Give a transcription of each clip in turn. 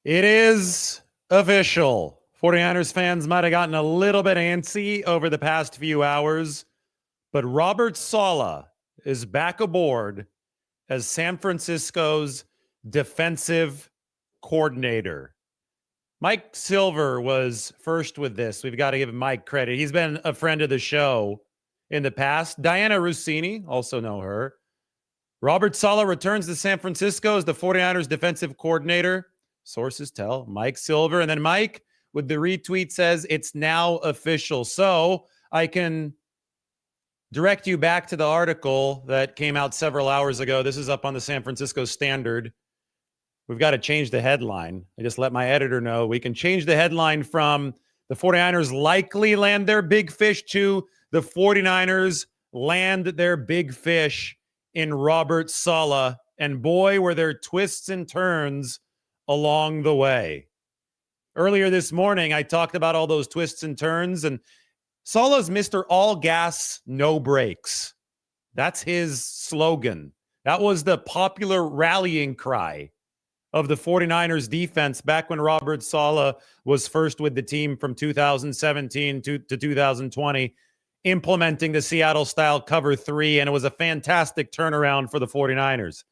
It is official. 49ers fans might have gotten a little bit antsy over the past few hours, but Robert Saleh is back aboard as San Francisco's defensive coordinator. Mike Silver was first with this. We've got to give Mike credit. He's been a friend of the show in the past. Diana Rossini, also know her. Robert Saleh returns to San Francisco as the 49ers defensive coordinator. Sources tell Mike Silver. And then Mike, with the retweet, says it's now official. So I can direct you back to the article that came out several hours ago. This is up on the San Francisco Standard. We've got to change the headline. I just let my editor know we can change the headline from the 49ers likely land their big fish to the 49ers land their big fish in Robert Saleh. And boy, were there twists and turns along the way. Earlier this morning, I talked about all those twists and turns, and Saleh's Mr. All Gas, No Brakes. That's his slogan. That was the popular rallying cry of the 49ers defense back when Robert Saleh was first with the team from 2017 to 2020, implementing the Seattle-style cover three, and it was a fantastic turnaround for the 49ers.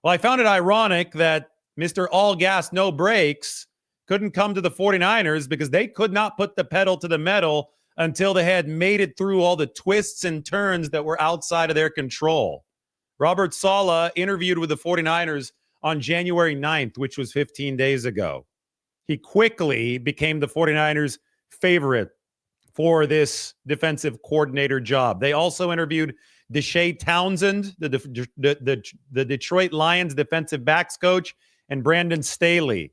Well, I found it ironic that Mr. All Gas, No Brakes couldn't come to the 49ers because they could not put the pedal to the metal until they had made it through all the twists and turns that were outside of their control. Robert Saleh interviewed with the 49ers on January 9th, which was 15 days ago. He quickly became the 49ers' favorite for this defensive coordinator job. They also interviewed Deshae Townsend, the Detroit Lions defensive backs coach, and Brandon Staley,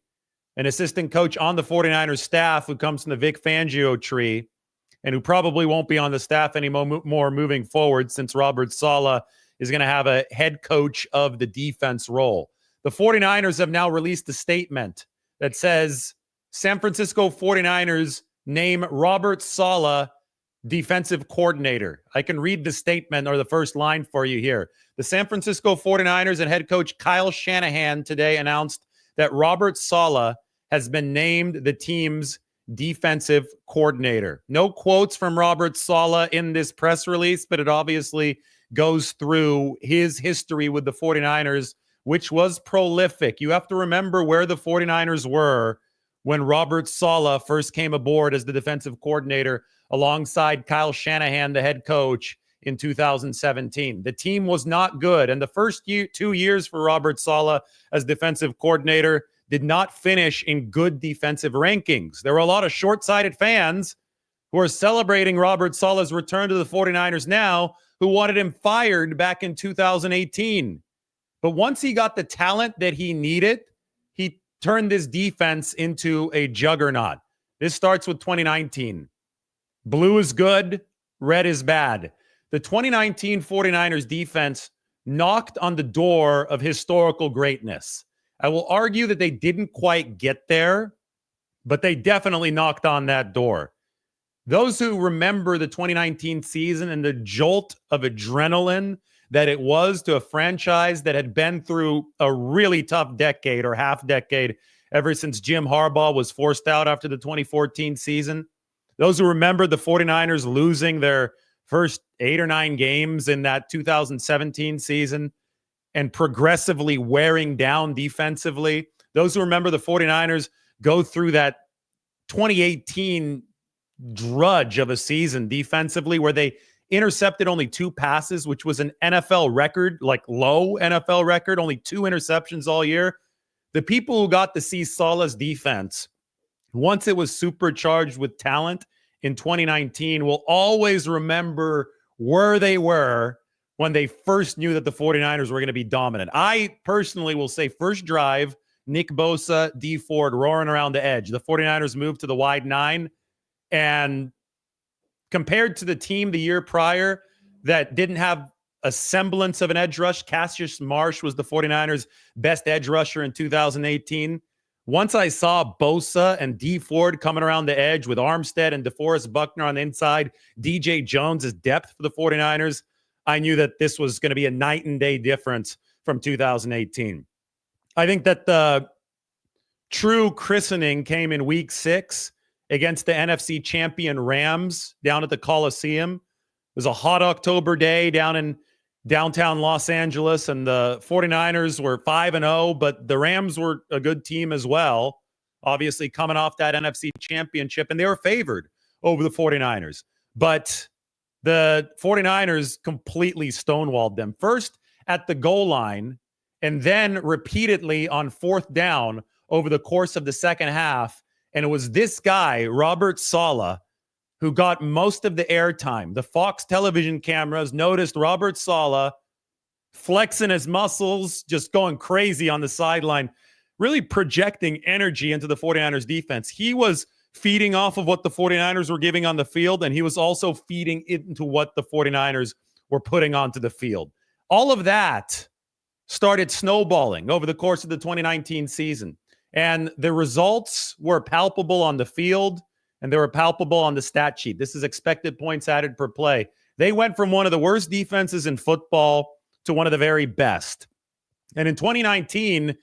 an assistant coach on the 49ers staff who comes from the Vic Fangio tree and who probably won't be on the staff anymore moving forward since Robert Saleh is going to have a head coach of the defense role. The 49ers have now released a statement that says San Francisco 49ers name Robert Saleh defensive coordinator. I can read the statement or the first line for you here. The San Francisco 49ers and head coach Kyle Shanahan today announced that Robert Saleh has been named the team's defensive coordinator. No quotes from Robert Saleh in this press release, but it obviously goes through his history with the 49ers, which was prolific. You have to remember where the 49ers were when Robert Saleh first came aboard as the defensive coordinator alongside Kyle Shanahan, the head coach, in 2017. The team was not good, and the first 2 years for Robert Saleh as defensive coordinator did not finish in good defensive rankings. There were a lot of short-sighted fans who are celebrating Robert Saleh's return to the 49ers now who wanted him fired back in 2018. But once he got the talent that he needed, he turned this defense into a juggernaut. This starts with 2019. Blue is good, red is bad. The 2019 49ers defense knocked on the door of historical greatness. I will argue that they didn't quite get there, but they definitely knocked on that door. Those who remember the 2019 season and the jolt of adrenaline that it was to a franchise that had been through a really tough decade or half decade ever since Jim Harbaugh was forced out after the 2014 season. Those who remember the 49ers losing their first 8 or 9 games in that 2017 season and progressively wearing down defensively. Those who remember the 49ers go through that 2018 drudge of a season defensively where they intercepted only 2 passes, which was an NFL record, like low NFL record, only 2 interceptions all year. The people who got to see Saleh's defense, once it was supercharged with talent in 2019, will always remember where they were when they first knew that the 49ers were going to be dominant. I personally will say first drive, Nick Bosa, D Ford roaring around the edge. The 49ers moved to the wide 9, and compared to the team the year prior that didn't have a semblance of an edge rush, Cassius Marsh was the 49ers' best edge rusher in 2018. Once I saw Bosa and D Ford coming around the edge with Armstead and DeForest Buckner on the inside, DJ Jones' depth for the 49ers, I knew that this was going to be a night and day difference from 2018. I think that the true christening came in week 6 against the NFC champion Rams down at the Coliseum. It was a hot October day down in downtown Los Angeles, and the 49ers were 5-0, but the Rams were a good team as well, obviously coming off that NFC championship, and they were favored over the 49ers. But the 49ers completely stonewalled them, first at the goal line and then repeatedly on 4th down over the course of the second half. And it was this guy, Robert Saleh, who got most of the airtime. The Fox television cameras noticed Robert Saleh flexing his muscles, just going crazy on the sideline, really projecting energy into the 49ers defense. He was feeding off of what the 49ers were giving on the field, and he was also feeding into what the 49ers were putting onto the field. All of that started snowballing over the course of the 2019 season. And the results were palpable on the field, and they were palpable on the stat sheet. This is expected points added per play. They went from one of the worst defenses in football to one of the very best. And in 2019, you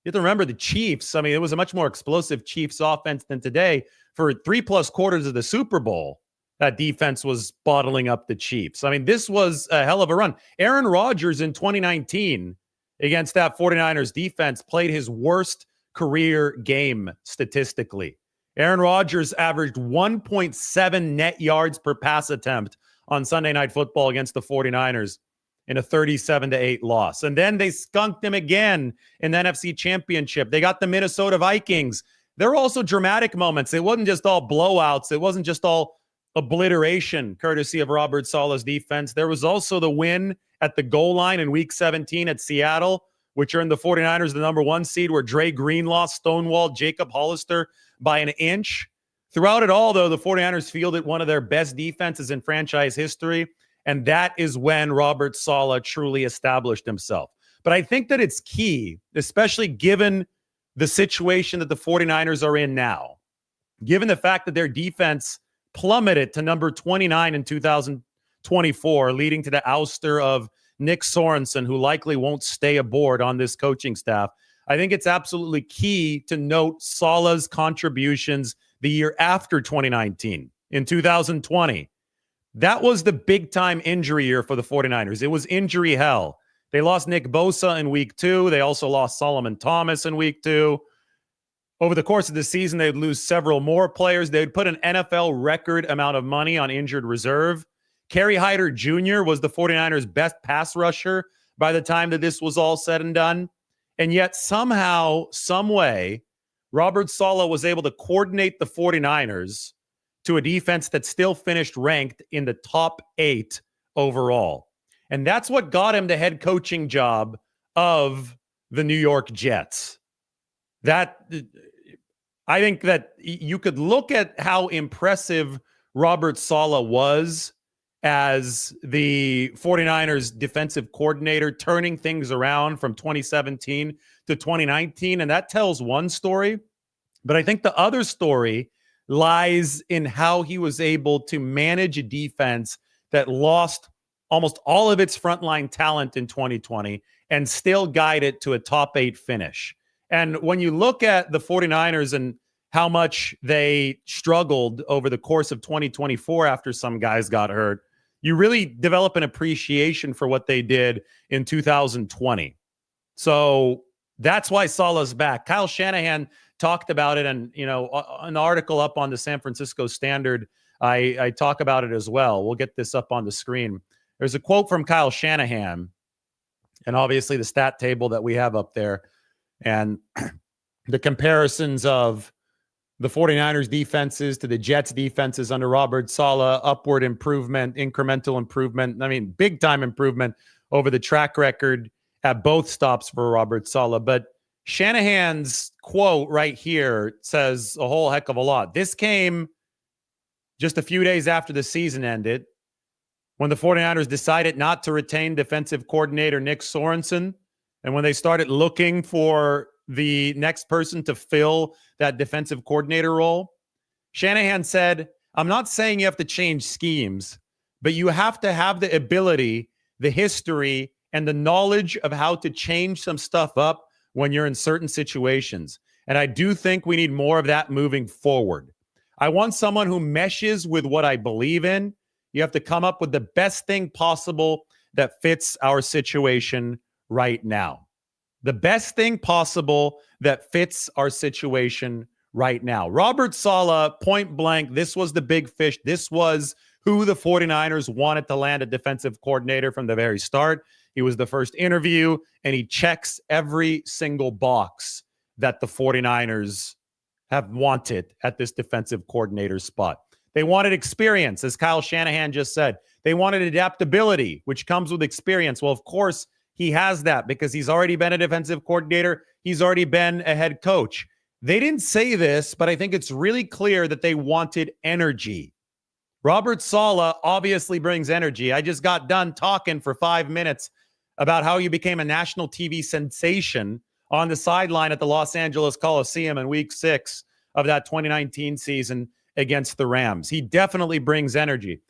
have to remember the Chiefs. I mean, it was a much more explosive Chiefs offense than today. For 3+ quarters of the Super Bowl, that defense was bottling up the Chiefs. I mean, this was a hell of a run. Aaron Rodgers in 2019 against that 49ers defense played his worst career game statistically. Aaron Rodgers averaged 1.7 net yards per pass attempt on Sunday Night Football against the 49ers in a 37-8 loss. And then they skunked him again in the NFC Championship. They got the Minnesota Vikings. There were also dramatic moments. It wasn't just all blowouts. It wasn't just all obliteration, courtesy of Robert Saleh's defense. There was also the win at the goal line in Week 17 at Seattle, which earned the 49ers the number 1 seed, where Dre Greenlaw stonewalled Jacob Hollister by an inch. Throughout it all, though, the 49ers fielded one of their best defenses in franchise history, and that is when Robert Saleh truly established himself. But I think that it's key, especially given the situation that the 49ers are in now, given the fact that their defense plummeted to number 29 in 2024, leading to the ouster of Nick Sorensen, who likely won't stay aboard on this coaching staff. I think it's absolutely key to note Saleh's contributions the year after 2019, in 2020. That was the big-time injury year for the 49ers. It was injury hell. They lost Nick Bosa in week 2. They also lost Solomon Thomas in week 2. Over the course of the season, they'd lose several more players. They'd put an NFL record amount of money on injured reserve. Kerry Hyder Jr. was the 49ers' best pass rusher by the time that this was all said and done. And yet somehow, some way, Robert Saleh was able to coordinate the 49ers to a defense that still finished ranked in the top 8 overall. And that's what got him the head coaching job of the New York Jets. That, I think that you could look at how impressive Robert Saleh was as the 49ers defensive coordinator, turning things around from 2017 to 2019. And that tells one story. But I think the other story lies in how he was able to manage a defense that lost almost all of its frontline talent in 2020 and still guide it to a top 8 finish. And when you look at the 49ers and how much they struggled over the course of 2024 after some guys got hurt, you really develop an appreciation for what they did in 2020. So that's why Saleh's back. Kyle Shanahan talked about it, and an article up on the San Francisco Standard, I talk about it as well. We'll get this up on the screen. There's a quote from Kyle Shanahan, and obviously the stat table that we have up there, and the comparisons of the 49ers defenses to the Jets defenses under Robert Saleh, upward improvement, incremental improvement. I mean, big time improvement over the track record at both stops for Robert Saleh. But Shanahan's quote right here says a whole heck of a lot. This came just a few days after the season ended, when the 49ers decided not to retain defensive coordinator Nick Sorensen, and when they started looking for the next person to fill that defensive coordinator role. Shanahan said, I'm not saying you have to change schemes, but you have to have the ability, the history, and the knowledge of how to change some stuff up when you're in certain situations. And I do think we need more of that moving forward. I want someone who meshes with what I believe in. You have to come up with the best thing possible that fits our situation right now. The best thing possible that fits our situation right now. Robert Saleh, point blank, this was the big fish. This was who the 49ers wanted to land a defensive coordinator from the very start. He was the first interview, and he checks every single box that the 49ers have wanted at this defensive coordinator spot. They wanted experience, as Kyle Shanahan just said. They wanted adaptability, which comes with experience. Well, of course, he has that because he's already been a defensive coordinator. He's already been a head coach. They didn't say this, but I think it's really clear that they wanted energy. Robert Saleh obviously brings energy. I just got done talking for 5 minutes about how you became a national TV sensation on the sideline at the Los Angeles Coliseum in week 6 of that 2019 season against the Rams. He definitely brings energy.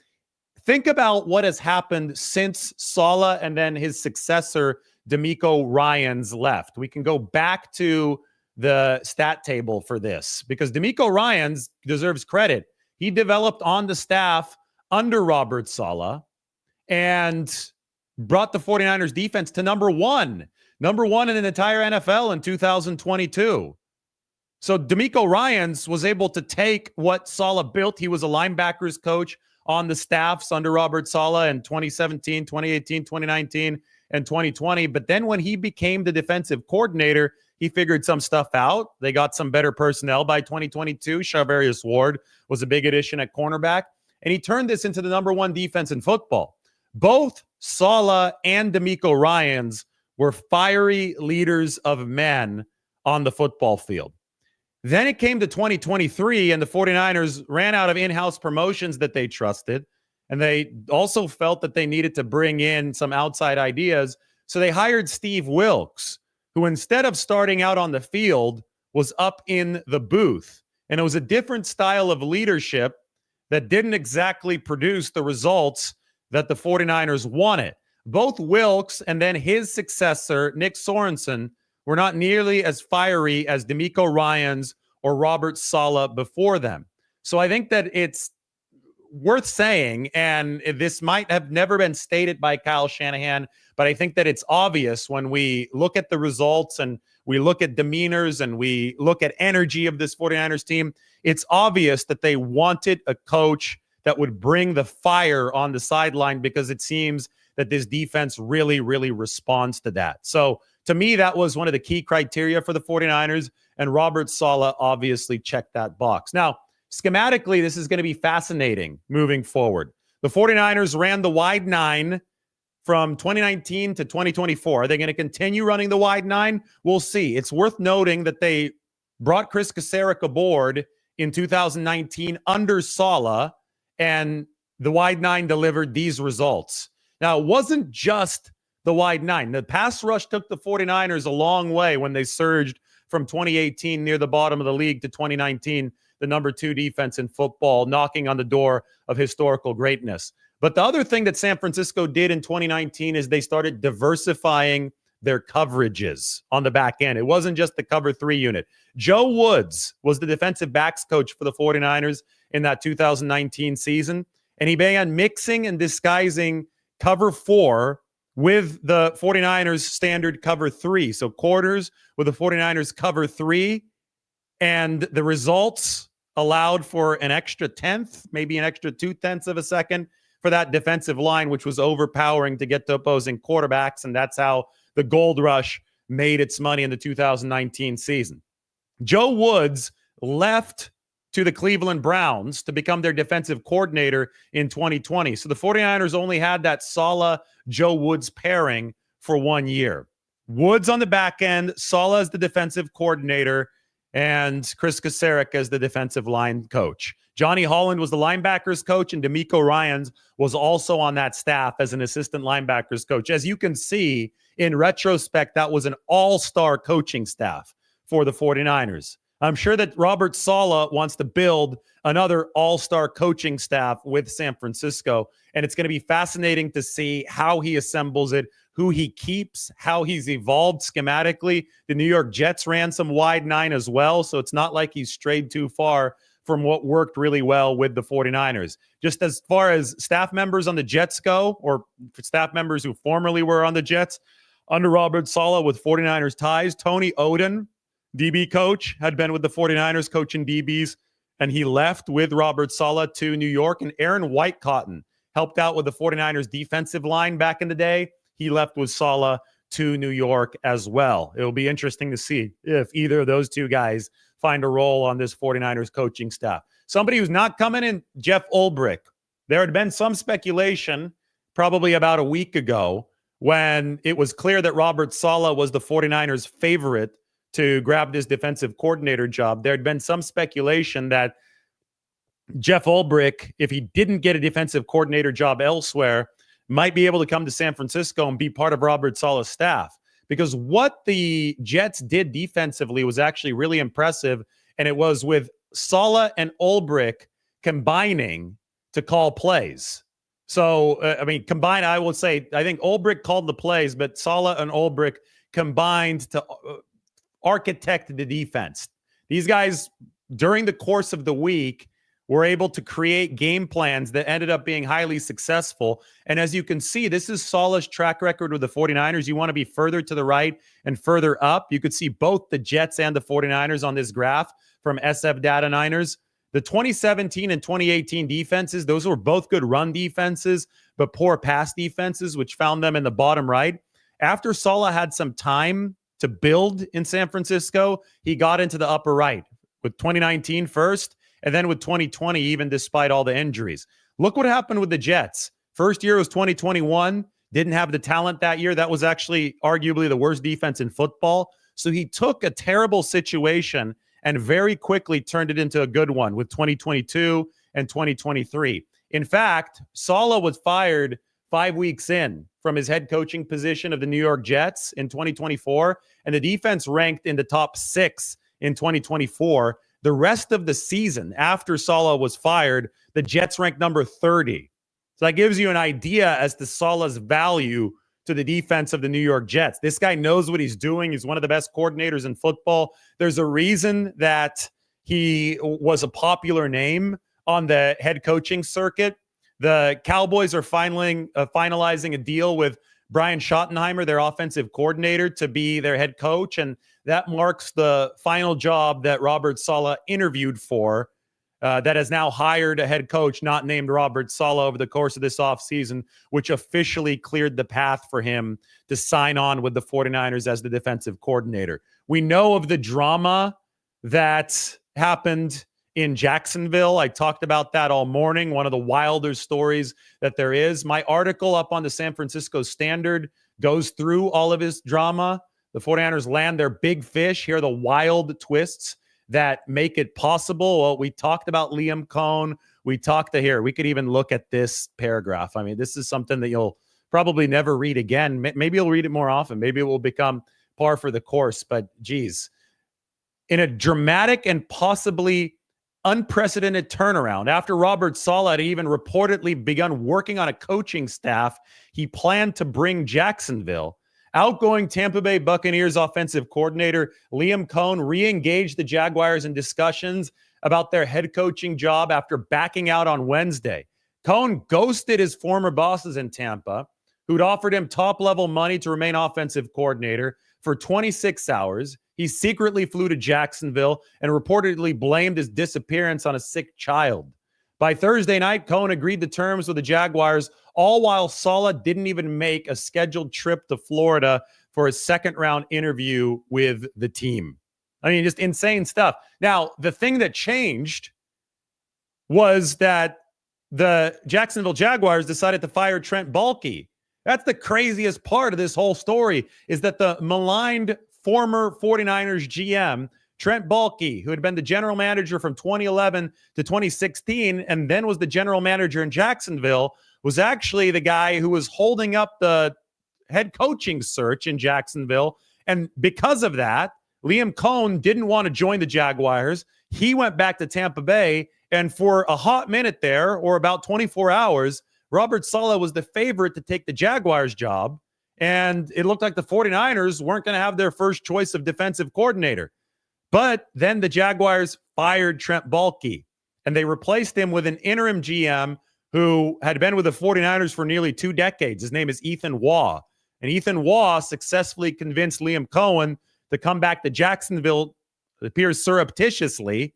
Think about what has happened since Saleh and then his successor, DeMeco Ryans, left. We can go back to the stat table for this because DeMeco Ryans deserves credit. He developed on the staff under Robert Saleh and brought the 49ers defense to number one in the entire NFL in 2022. So DeMeco Ryans was able to take what Saleh built. He was a linebackers coach on the staffs under Robert Saleh in 2017, 2018, 2019, and 2020. But then when he became the defensive coordinator, he figured some stuff out. They got some better personnel by 2022. Charvarius Ward was a big addition at cornerback. And he turned this into the number one defense in football. Both Saleh and DeMeco Ryans were fiery leaders of men on the football field. Then it came to 2023, and the 49ers ran out of in-house promotions that they trusted. And they also felt that they needed to bring in some outside ideas. So they hired Steve Wilks, who instead of starting out on the field was up in the booth. And it was a different style of leadership that didn't exactly produce the results that the 49ers wanted. Both Wilks and then his successor, Nick Sorensen, were not nearly as fiery as DeMeco Ryans or Robert Saleh before them. So I think that it's worth saying, and this might have never been stated by Kyle Shanahan, but I think that it's obvious when we look at the results and we look at demeanors and we look at energy of this 49ers team, it's obvious that they wanted a coach that would bring the fire on the sideline because it seems that this defense really, really responds to that. So to me, that was one of the key criteria for the 49ers, and Robert Saleh obviously checked that box. Now, schematically, this is going to be fascinating moving forward. The 49ers ran the wide nine from 2019 to 2024. Are they going to continue running the wide nine? We'll see. It's worth noting that they brought Chris Kasarik aboard in 2019 under Saleh, and the wide nine delivered these results. Now, it wasn't just the wide nine. The pass rush took the 49ers a long way when they surged from 2018 near the bottom of the league to 2019, the number 2 defense in football, knocking on the door of historical greatness. But the other thing that San Francisco did in 2019 is they started diversifying their coverages on the back end. It wasn't just the cover 3 unit. Joe Woods was the defensive backs coach for the 49ers in that 2019 season, and he began mixing and disguising cover 4 with the 49ers standard cover 3. So quarters with the 49ers cover 3, and the results allowed for an extra tenth, maybe an extra 0.2 of a second for that defensive line, which was overpowering to get to opposing quarterbacks. And that's how the Gold Rush made its money in the 2019 season. Joe Woods left to the Cleveland Browns to become their defensive coordinator in 2020. So the 49ers only had that Saleh-Joe Woods pairing for 1 year. Woods on the back end, Saleh as the defensive coordinator, and Chris Kasarik as the defensive line coach. Johnny Holland was the linebackers coach, and DeMeco Ryans was also on that staff as an assistant linebackers coach. As you can see, in retrospect, that was an all-star coaching staff for the 49ers. I'm sure that Robert Saleh wants to build another all-star coaching staff with San Francisco, and it's going to be fascinating to see how he assembles it, who he keeps, how he's evolved schematically. The New York Jets ran some wide 9 as well, so it's not like he's strayed too far from what worked really well with the 49ers. Just as far as staff members on the Jets go, or staff members who formerly were on the Jets, under Robert Saleh with 49ers ties, Tony Oden, DB coach, had been with the 49ers coaching DBs, and he left with Robert Saleh to New York. And Aaron Whitecotton helped out with the 49ers defensive line back in the day. He left with Saleh to New York as well. It'll be interesting to see if either of those two guys find a role on this 49ers coaching staff. Somebody who's not coming in, Jeff Ulbrich. There had been some speculation probably about a week ago when it was clear that Robert Saleh was the 49ers' favorite to grab this defensive coordinator job. There had been some speculation that Jeff Ulbrich, if he didn't get a defensive coordinator job elsewhere, might be able to come to San Francisco and be part of Robert Saleh's staff. Because what the Jets did defensively was actually really impressive, and it was with Saleh and Ulbrich combining to call plays. So, combined, I will say, I think Ulbrich called the plays, but Saleh and Ulbrich combined to architect the defense. These guys, during the course of the week, were able to create game plans that ended up being highly successful. And as you can see, this is Saleh's track record with the 49ers. You want to be further to the right and further up. You could see both the Jets and the 49ers on this graph from SF Data Niners. The 2017 and 2018 defenses, those were both good run defenses, but poor pass defenses, which found them in the bottom right. After Saleh had some time to build in San Francisco, he got into the upper right with 2019 first. And then with 2020, even despite all the injuries. Look what happened with the Jets. First year was 2021. Didn't have the talent that year. That was actually arguably the worst defense in football. So he took a terrible situation and very quickly turned it into a good one with 2022 and 2023. In fact, Saleh was fired 5 weeks in from his head coaching position of the New York Jets in 2024. And the defense ranked in the top 6 in 2024. The rest of the season after Saleh was fired, the Jets ranked number 30. So that gives you an idea as to Saleh's value to the defense of the New York Jets. This guy knows what he's doing. He's one of the best coordinators in football. There's a reason that he was a popular name on the head coaching circuit. The Cowboys are finalizing a deal with Brian Schottenheimer, their offensive coordinator, to be their head coach. And that marks the final job that Robert Saleh interviewed for, that has now hired a head coach not named Robert Saleh over the course of this offseason, which officially cleared the path for him to sign on with the 49ers as the defensive coordinator. We know of the drama that happened in Jacksonville. I talked about that all morning. One of the wilder stories that there is. My article up on the San Francisco Standard goes through all of his drama. The 49ers land their big fish. Here are the wild twists that make it possible. Well, we talked about Liam Cohn. We could even look at this paragraph. I mean, this is something that you'll probably never read again. Maybe you'll read it more often. Maybe it will become par for the course. But geez, in a dramatic and possibly unprecedented turnaround, after Robert Saleh had even reportedly begun working on a coaching staff he planned to bring Jacksonville, outgoing Tampa Bay Buccaneers offensive coordinator Liam Cohn re-engaged the Jaguars in discussions about their head coaching job after backing out on Wednesday. Cohn ghosted his former bosses in Tampa, who'd offered him top-level money to remain offensive coordinator, for 26 hours. He secretly flew to Jacksonville and reportedly blamed his disappearance on a sick child. By Thursday night, Cohn agreed to terms with the Jaguars, all while Saleh didn't even make a scheduled trip to Florida for his second-round interview with the team. I mean, just insane stuff. Now, the thing that changed was that the Jacksonville Jaguars decided to fire Trent Baalke. That's the craziest part of this whole story, is that the maligned former 49ers GM, Trent Baalke, who had been the general manager from 2011 to 2016 and then was the general manager in Jacksonville, was actually the guy who was holding up the head coaching search in Jacksonville. And because of that, Liam Cohn didn't want to join the Jaguars. He went back to Tampa Bay, and for a hot minute there, or about 24 hours, Robert Saleh was the favorite to take the Jaguars job. And it looked like the 49ers weren't going to have their first choice of defensive coordinator. But then the Jaguars fired Trent Baalke, and they replaced him with an interim GM who had been with the 49ers for nearly 2 decades. His name is Ethan Waugh. And Ethan Waugh successfully convinced Liam Cohen to come back to Jacksonville, it appears surreptitiously.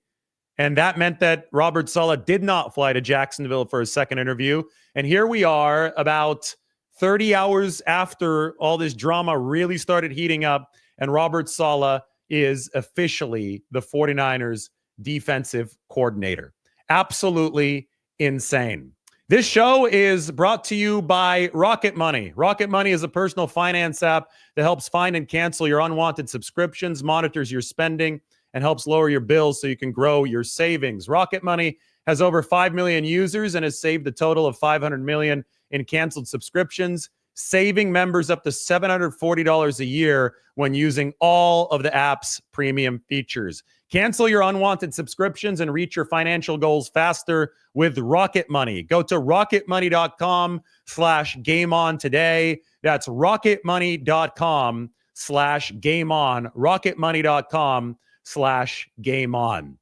And that meant that Robert Saleh did not fly to Jacksonville for a second interview. And here we are about 30 hours after all this drama really started heating up, and Robert Saleh is officially the 49ers defensive coordinator. Absolutely insane. This show is brought to you by Rocket Money. Rocket Money is a personal finance app that helps find and cancel your unwanted subscriptions, monitors your spending, and helps lower your bills so you can grow your savings. Rocket Money has over 5 million users and has saved a total of $500 million in canceled subscriptions, saving members up to $740 a year when using all of the app's premium features. Cancel your unwanted subscriptions and reach your financial goals faster with Rocket Money. Go to rocketmoney.com/gameon today. That's rocketmoney.com/gameon. rocketmoney.com/gameon.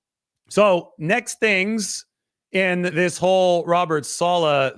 So next things in this whole Robert Saleh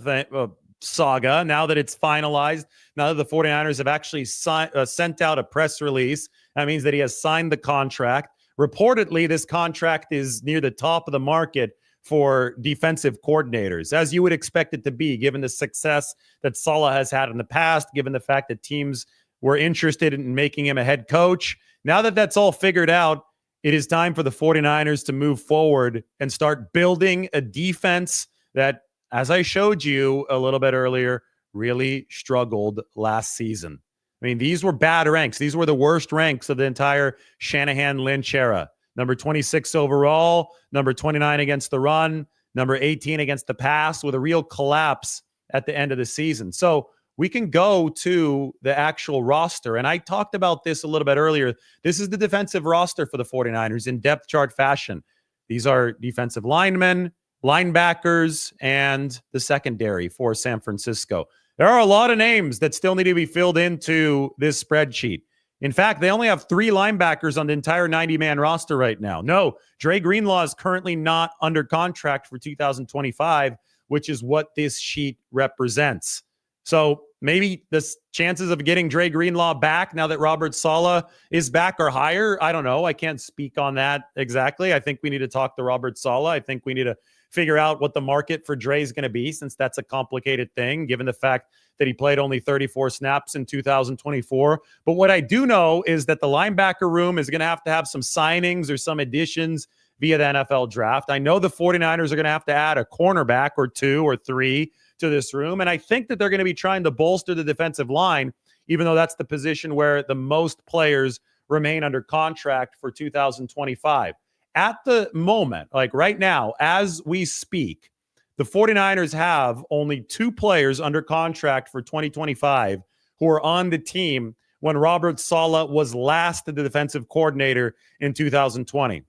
saga, now that it's finalized, now that the 49ers have actually sent out a press release, that means that he has signed the contract. Reportedly, this contract is near the top of the market for defensive coordinators, as you would expect it to be, given the success that Saleh has had in the past, given the fact that teams were interested in making him a head coach. Now that that's all figured out, it is time for the 49ers to move forward and start building a defense that, as I showed you a little bit earlier, really struggled last season. I mean, these were bad ranks. These were the worst ranks of the entire Shanahan-Lynch era. Number 26 overall, number 29 against the run, number 18 against the pass, with a real collapse at the end of the season. So we can go to the actual roster. And I talked about this a little bit earlier. This is the defensive roster for the 49ers in depth chart fashion. These are defensive linemen, linebackers, and the secondary for San Francisco. There are a lot of names that still need to be filled into this spreadsheet. In fact, they only have 3 linebackers on the entire 90-man roster right now. No, Dre Greenlaw is currently not under contract for 2025, which is what this sheet represents. So maybe the chances of getting Dre Greenlaw back now that Robert Saleh is back are higher. I don't know. I can't speak on that exactly. I think we need to talk to Robert Saleh. I think we need to figure out what the market for Dre is going to be, since that's a complicated thing, given the fact that he played only 34 snaps in 2024. But what I do know is that the linebacker room is going to have some signings or some additions via the NFL draft. I know the 49ers are going to add a cornerback or 2 or 3 to this room. And I think that they're going to be trying to bolster the defensive line, even though that's the position where the most players remain under contract for 2025. At the moment, like right now, as we speak, the 49ers have only 2 players under contract for 2025 who are on the team when Robert Saleh was last the defensive coordinator in 2020.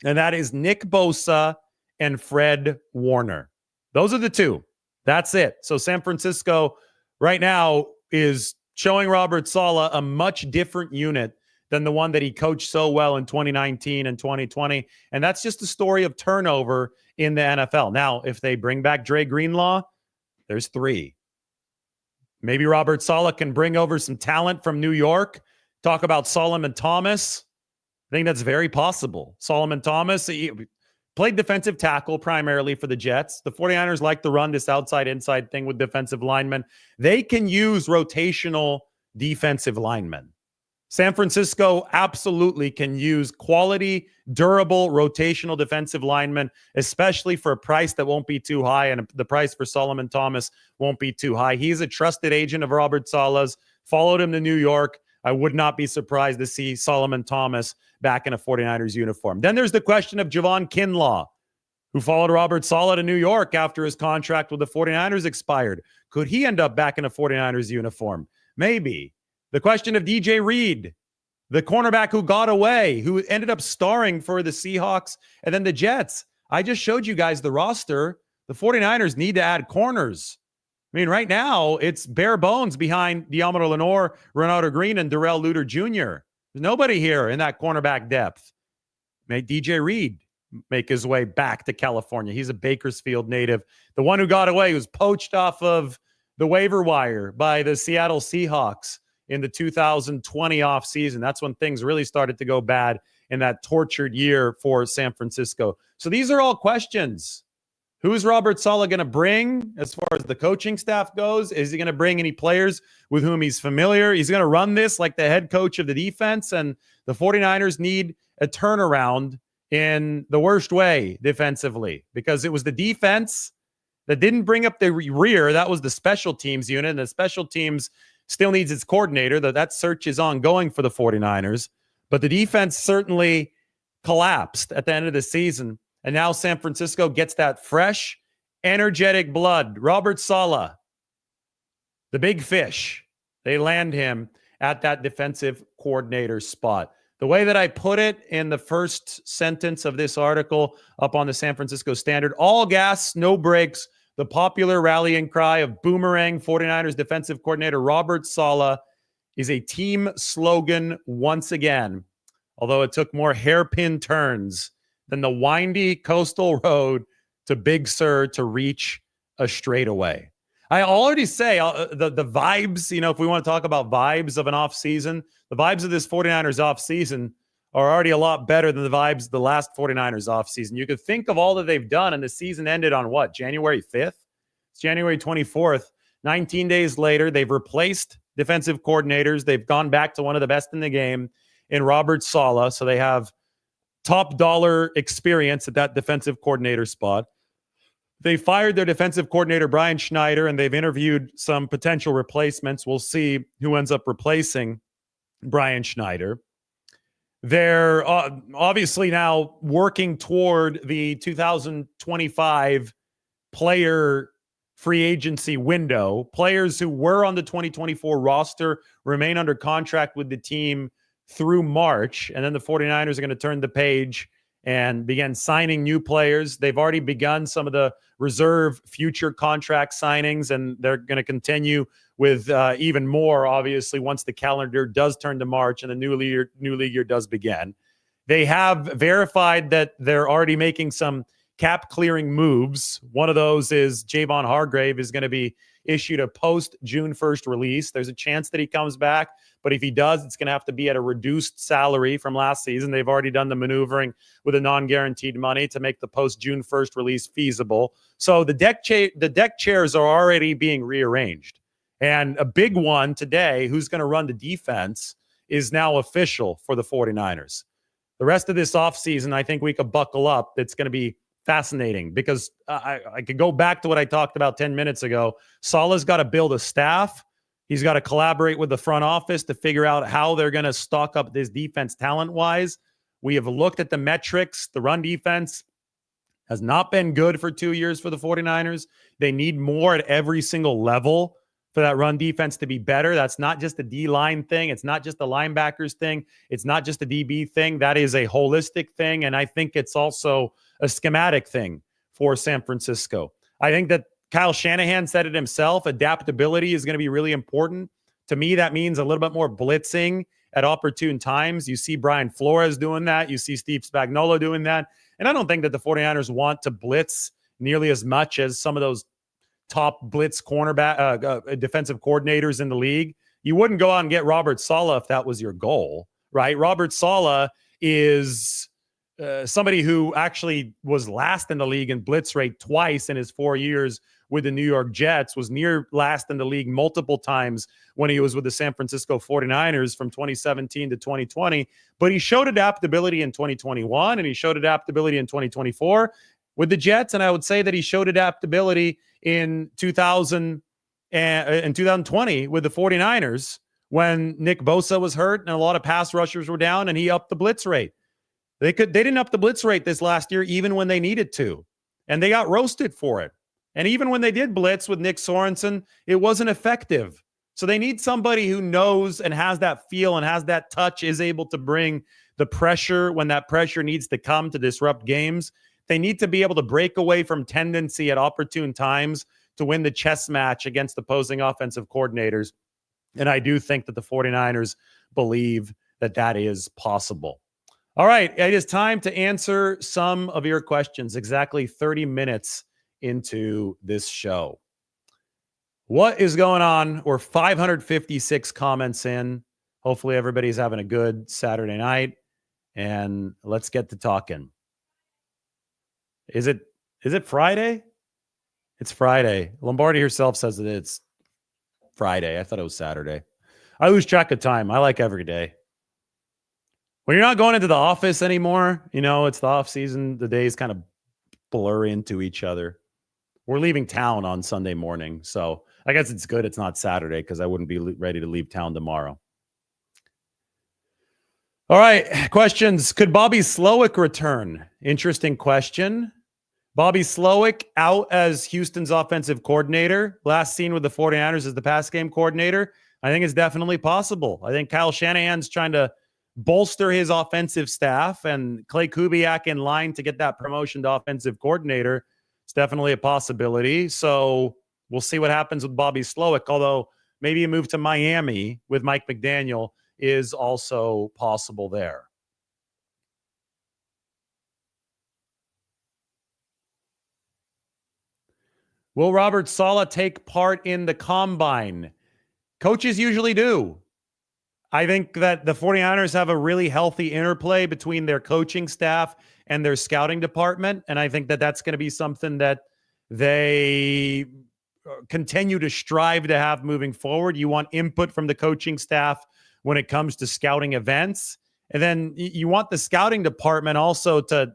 And that is Nick Bosa and Fred Warner. Those are the 2. That's it. So San Francisco right now is showing Robert Saleh a much different unit than the one that he coached so well in 2019 and 2020. And that's just a story of turnover in the NFL. Now, if they bring back Dre Greenlaw, there's 3. Maybe Robert Saleh can bring over some talent from New York. Talk about Solomon Thomas. I think that's very possible. Solomon Thomas, he played defensive tackle primarily for the Jets. The 49ers like to run this outside-inside thing with defensive linemen. They can use rotational defensive linemen. San Francisco absolutely can use quality, durable, rotational defensive linemen, especially for a price that won't be too high, and the price for Solomon Thomas won't be too high. He's a trusted agent of Robert Saleh's, followed him to New York. I would not be surprised to see Solomon Thomas back in a 49ers uniform. Then there's the question of Javon Kinlaw, who followed Robert Saleh to New York after his contract with the 49ers expired. Could he end up back in a 49ers uniform? Maybe. The question of DJ Reed, the cornerback who got away, who ended up starring for the Seahawks and then the Jets. I just showed you guys the roster. The 49ers need to add corners. I mean, right now, it's bare bones behind Diamond Lenore, Ronaldo Green, and Darrell Luter Jr. There's nobody here in that cornerback depth. Made DJ Reed make his way back to California. He's a Bakersfield native. The one who got away was poached off of the waiver wire by the Seattle Seahawks in the 2020 offseason. That's when things really started to go bad in that tortured year for San Francisco. So these are all questions. Who is Robert Saleh going to bring as far as the coaching staff goes? Is he going to bring any players with whom he's familiar? He's going to run this like the head coach of the defense, and the 49ers need a turnaround in the worst way defensively, because it was the defense that didn't bring up the rear. That was the special teams unit, and the special teams still needs its coordinator. That search is ongoing for the 49ers, but the defense certainly collapsed at the end of the season. And now San Francisco gets that fresh, energetic blood. Robert Saleh, the big fish. They land him at that defensive coordinator spot. The way that I put it in the first sentence of this article up on the San Francisco Standard, all gas, no brakes, the popular rallying cry of boomerang 49ers defensive coordinator Robert Saleh is a team slogan once again, although it took more hairpin turns than the windy coastal road to Big Sur to reach a straightaway. I already say the vibes, if we want to talk about vibes of an offseason, the vibes of this 49ers offseason are already a lot better than the vibes of the last 49ers offseason. You could think of all that they've done, and the season ended on what, January 5th? It's January 24th. 19 days later, they've replaced defensive coordinators. They've gone back to one of the best in the game in Robert Saleh, so they have top dollar experience at that defensive coordinator spot. They fired their defensive coordinator, Brian Schneider, and they've interviewed some potential replacements. We'll see who ends up replacing Brian Schneider. They're obviously now working toward the 2025 player free agency window. Players who were on the 2024 roster remain under contract with the team through March, and then the 49ers are going to turn the page and begin signing new players. They've already begun some of the reserve future contract signings, and they're going to continue with even more, obviously, once the calendar does turn to March and the new league year does begin. They have verified that they're already making some cap-clearing moves. One of those is Javon Hargrave is going to be issued a post-June 1st release. There's a chance that he comes back, but if he does, it's going to have to be at a reduced salary from last season. They've already done the maneuvering with a non-guaranteed money to make the post-June 1st release feasible. So the deck chairs are already being rearranged. And a big one today, who's going to run the defense, is now official for the 49ers. The rest of this offseason, I think we could buckle up. It's going to be fascinating because I could go back to what I talked about 10 minutes ago. Saleh's got to build a staff. He's got to collaborate with the front office to figure out how they're going to stock up this defense talent-wise. We have looked at the metrics. The run defense has not been good for 2 years for the 49ers. They need more at every single level for that run defense to be better. That's not just a D-line thing. It's not just a linebackers thing. It's not just a DB thing. That is a holistic thing, and I think it's also a schematic thing for San Francisco. I think that Kyle Shanahan said it himself. Adaptability is going to be really important. To me, that means a little bit more blitzing at opportune times. You see Brian Flores doing that. You see Steve Spagnuolo doing that. And I don't think that the 49ers want to blitz nearly as much as some of those top blitz cornerback defensive coordinators in the league. You wouldn't go out and get Robert Saleh if that was your goal, right? Robert Saleh is somebody who actually was last in the league in blitz rate twice in his 4 years with the New York Jets, was near last in the league multiple times when he was with the San Francisco 49ers from 2017 to 2020. But he showed adaptability in 2021, and he showed adaptability in 2024 with the Jets. And I would say that he showed adaptability in 2020 with the 49ers when Nick Bosa was hurt and a lot of pass rushers were down, and he upped the blitz rate. They didn't up the blitz rate this last year, even when they needed to, and they got roasted for it. And even when they did blitz with Nick Sorensen, it wasn't effective. So they need somebody who knows and has that feel and has that touch, is able to bring the pressure when that pressure needs to come to disrupt games. They need to be able to break away from tendency at opportune times to win the chess match against opposing offensive coordinators. And I do think that the 49ers believe that that is possible. All right, it is time to answer some of your questions. Exactly 30 minutes into this show. What is going on? We're 556 comments in. Hopefully everybody's having a good Saturday night. And let's get to talking. Is it Friday? It's Friday. Lombardi herself says that it's Friday. I thought it was Saturday. I lose track of time. I like every day. When you're not going into the office anymore, it's the off season. The days kind of blur into each other. We're leaving town on Sunday morning. So I guess it's good it's not Saturday because I wouldn't be ready to leave town tomorrow. All right, questions. Could Bobby Slowick return? Interesting question. Bobby Slowick out as Houston's offensive coordinator. Last seen with the 49ers as the pass game coordinator. I think it's definitely possible. I think Kyle Shanahan's trying to bolster his offensive staff, and Clay Kubiak in line to get that promotion to offensive coordinator. It's definitely a possibility. So we'll see what happens with Bobby Slowick, although maybe a move to Miami with Mike McDaniel is also possible there. Will Robert Saleh take part in the combine? Coaches usually do. I think that the 49ers have a really healthy interplay between their coaching staff and their scouting department. And I think that that's going to be something that they continue to strive to have moving forward. You want input from the coaching staff when it comes to scouting events. And then you want the scouting department also to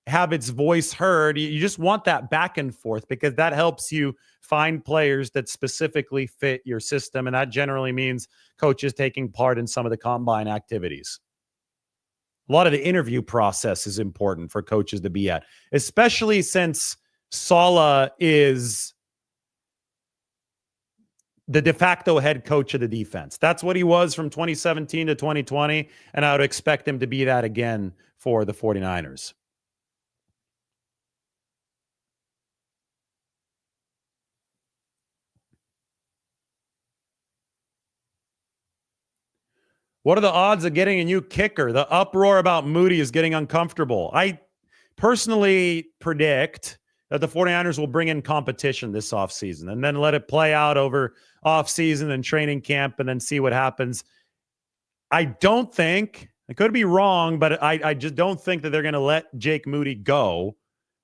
have its voice heard. You just want that back and forth because that helps you find players that specifically fit your system. And that generally means coaches taking part in some of the combine activities. A lot of the interview process is important for coaches to be at, especially since Saleh is the de facto head coach of the defense. That's what he was from 2017 to 2020. And I would expect him to be that again for the 49ers. What are the odds of getting a new kicker? The uproar about Moody is getting uncomfortable. I personally predict that the 49ers will bring in competition this offseason and then let it play out over offseason and training camp and then see what happens. I don't think, I could be wrong, but I just don't think that they're going to let Jake Moody go,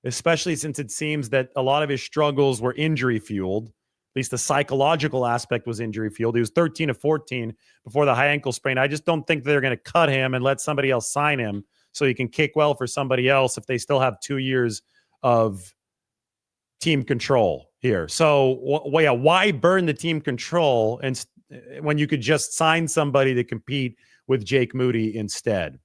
especially since it seems that a lot of his struggles were injury fueled. At least the psychological aspect was injury fueled. He was 13 of 14 before the high ankle sprain. I just don't think they're going to cut him and let somebody else sign him so he can kick well for somebody else if they still have 2 years of team control here. So why burn the team control and when you could just sign somebody to compete with Jake Moody instead?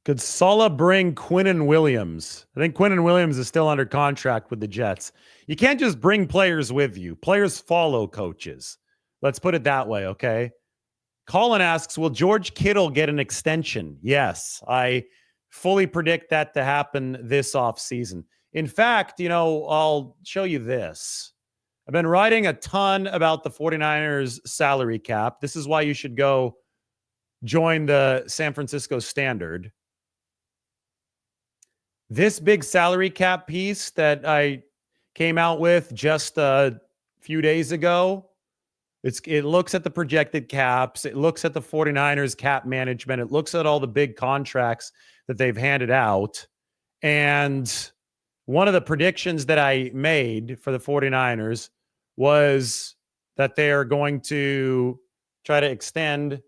Could Saleh bring Quinnen Williams? I think Quinnen Williams is still under contract with the Jets. You can't just bring players with you. Players follow coaches. Let's put it that way, okay? Colin asks, will George Kittle get an extension? Yes, I fully predict that to happen this offseason. In fact, I'll show you this. I've been writing a ton about the 49ers salary cap. This is why you should go join the San Francisco Standard. This big salary cap piece that I came out with just a few days ago, it looks at the projected caps. It looks at the 49ers cap management. It looks at all the big contracts that they've handed out. And one of the predictions that I made for the 49ers was that they are going to try to extend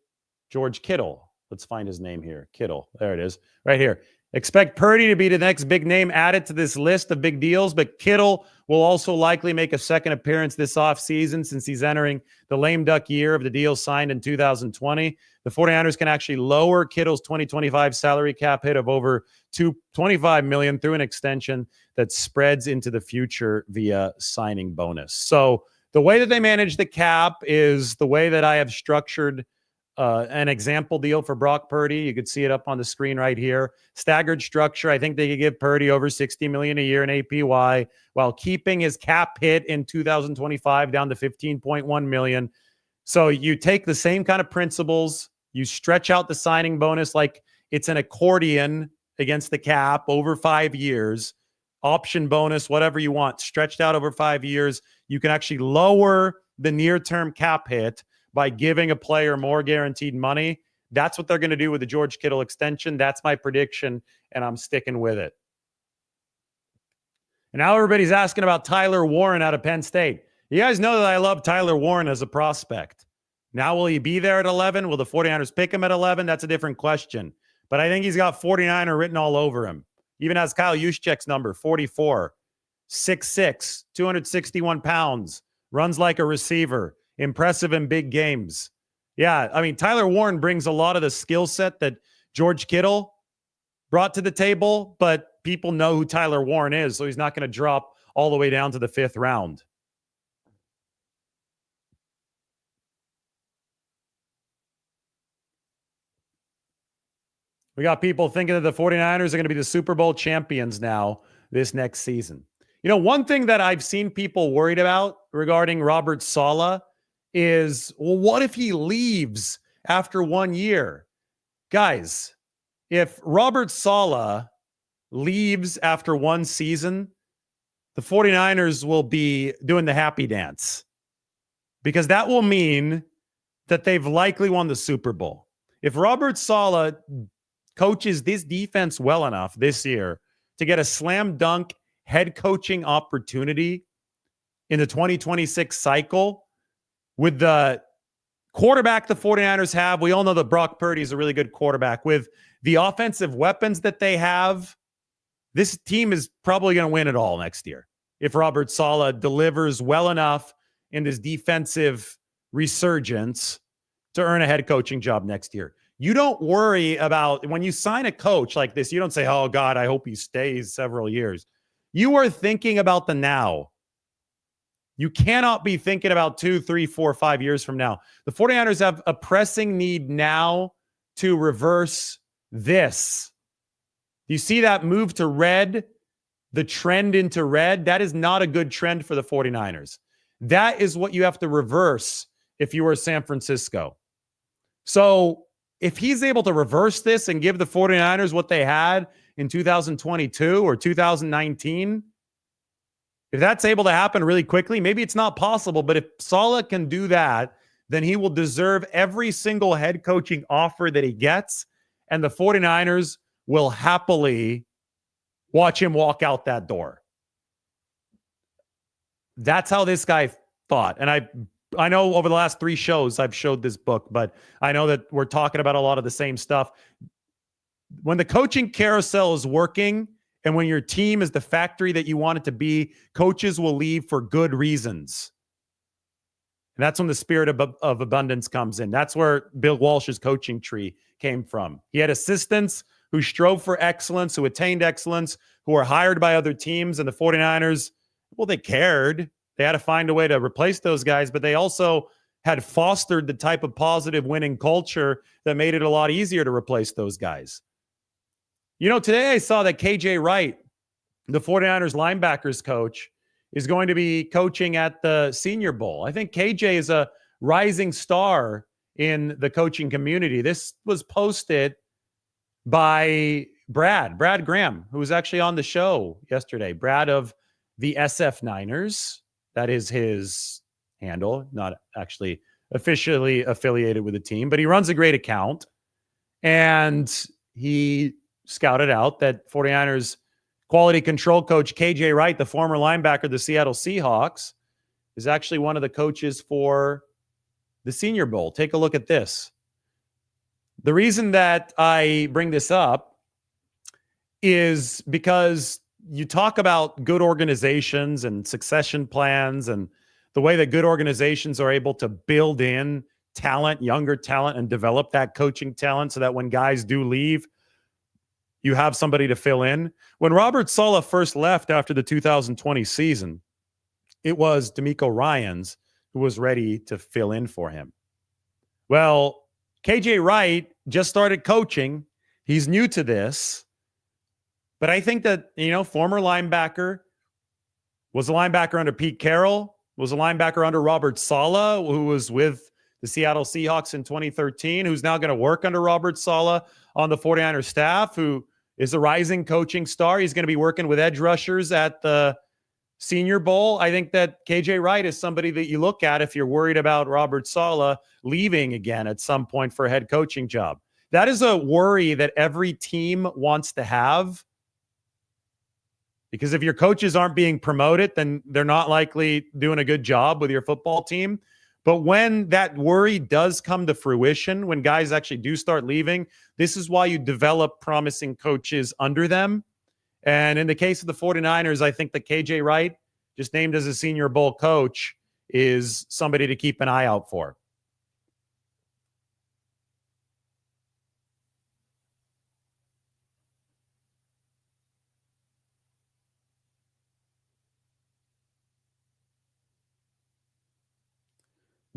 George Kittle. Let's find his name here. Kittle. There it is. Right here. Expect Purdy to be the next big name added to this list of big deals, but Kittle will also likely make a second appearance this offseason since he's entering the lame duck year of the deal signed in 2020. The 49ers can actually lower Kittle's 2025 salary cap hit of over $25 million through an extension that spreads into the future via signing bonus. So the way that they manage the cap is the way that I have structured an example deal for Brock Purdy. You could see it up on the screen right here. Staggered structure. I think they could give Purdy over $60 million a year in APY while keeping his cap hit in 2025 down to $15.1 million. So you take the same kind of principles. You stretch out the signing bonus like it's an accordion against the cap over 5 years. Option bonus, whatever you want, stretched out over 5 years. You can actually lower the near-term cap hit by giving a player more guaranteed money. That's what they're going to do with the George Kittle extension. That's my prediction, and I'm sticking with it. And now everybody's asking about Tyler Warren out of Penn State. You guys know that I love Tyler Warren as a prospect. Now, will he be there at 11? Will the 49ers pick him at 11? That's a different question. But I think he's got 49er written all over him. Even has Kyle Juszczyk's number, 44, 6'6", 261 pounds, runs like a receiver. Impressive in big games. Yeah, I mean, Tyler Warren brings a lot of the skill set that George Kittle brought to the table, but people know who Tyler Warren is, so he's not going to drop all the way down to the 5th round. We got people thinking that the 49ers are going to be the Super Bowl champions now this next season. You know, one thing that I've seen people worried about regarding Robert Saleh is, well, what if he leaves after 1 year? Guys, if Robert Saleh leaves after one season, the 49ers will be doing the happy dance because that will mean that they've likely won the Super Bowl. If Robert Saleh coaches this defense well enough this year to get a slam dunk head coaching opportunity in the 2026 cycle, with the quarterback the 49ers have, we all know that Brock Purdy is a really good quarterback. With the offensive weapons that they have, this team is probably going to win it all next year if Robert Saleh delivers well enough in this defensive resurgence to earn a head coaching job next year. You don't worry about when you sign a coach like this. You don't say, oh, God, I hope he stays several years. You are thinking about the now. You cannot be thinking about 2, 3, 4, 5 years from now. The 49ers have a pressing need now to reverse this. You see that move to red, the trend into red? That is not a good trend for the 49ers. That is what you have to reverse if you were San Francisco. So if he's able to reverse this and give the 49ers what they had in 2022 or 2019, if that's able to happen really quickly, maybe it's not possible, but if Saleh can do that, then he will deserve every single head coaching offer that he gets, and the 49ers will happily watch him walk out that door. That's how this guy thought. And I know over the last 3 shows I've showed this book, but I know that we're talking about a lot of the same stuff. When the coaching carousel is working, and when your team is the factory that you want it to be, coaches will leave for good reasons. And that's when the spirit of abundance comes in. That's where Bill Walsh's coaching tree came from. He had assistants who strove for excellence, who attained excellence, who were hired by other teams. And the 49ers, well, they cared. They had to find a way to replace those guys, but they also had fostered the type of positive winning culture that made it a lot easier to replace those guys. You know, today I saw that KJ Wright, the 49ers linebackers coach, is going to be coaching at the Senior Bowl. I think KJ is a rising star in the coaching community. This was posted by Brad Graham, who was actually on the show yesterday. Brad of the SF Niners. That is his handle, not actually officially affiliated with the team, but he runs a great account. And he scouted out that 49ers quality control coach KJ Wright, the former linebacker of the Seattle Seahawks, is actually one of the coaches for the Senior Bowl. Take a look at this. The reason that I bring this up is because you talk about good organizations and succession plans and the way that good organizations are able to build in talent, younger talent, and develop that coaching talent so that when guys do leave, you have somebody to fill in. When Robert Saleh first left after the 2020 season, it was D'Amico Ryans who was ready to fill in for him. Well, KJ Wright just started coaching. He's new to this. But I think that, former linebacker, was a linebacker under Pete Carroll, was a linebacker under Robert Saleh, who was with the Seattle Seahawks in 2013, who's now going to work under Robert Saleh on the 49ers staff, who is a rising coaching star. He's going to be working with edge rushers at the Senior Bowl. I think that KJ Wright is somebody that you look at if you're worried about Robert Saleh leaving again at some point for a head coaching job. That is a worry that every team wants to have, because if your coaches aren't being promoted, then they're not likely doing a good job with your football team. But when that worry does come to fruition, when guys actually do start leaving, this is why you develop promising coaches under them. And in the case of the 49ers, I think that KJ Wright, just named as a Senior Bowl coach, is somebody to keep an eye out for.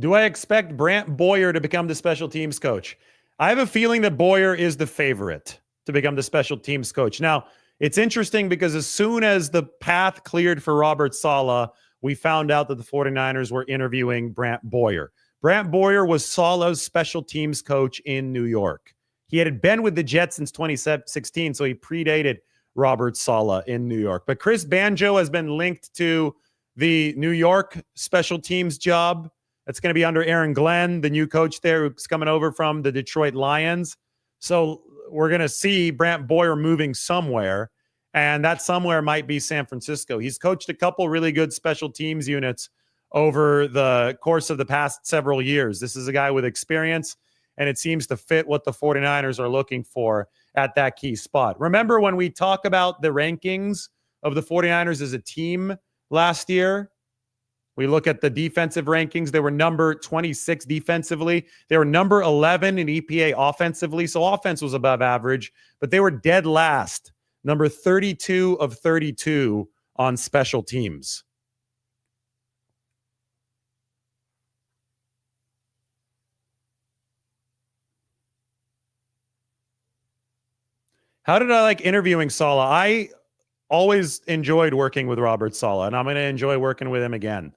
Do I expect Brant Boyer to become the special teams coach? I have a feeling that Boyer is the favorite to become the special teams coach. Now, it's interesting because as soon as the path cleared for Robert Saleh, we found out that the 49ers were interviewing Brant Boyer. Brant Boyer was Saleh's special teams coach in New York. He had been with the Jets since 2016, so he predated Robert Saleh in New York. But Chris Banjo has been linked to the New York special teams job. That's going to be under Aaron Glenn, the new coach there who's coming over from the Detroit Lions. So we're going to see Brant Boyer moving somewhere, and that somewhere might be San Francisco. He's coached a couple really good special teams units over the course of the past several years. This is a guy with experience, and it seems to fit what the 49ers are looking for at that key spot. Remember when we talk about the rankings of the 49ers as a team last year? We look at the defensive rankings. They were number 26 defensively. They were number 11 in EPA offensively. So offense was above average, but they were dead last, number 32 of 32 on special teams. How did I like interviewing Saleh? I always enjoyed working with Robert Saleh, and I'm going to enjoy working with him again.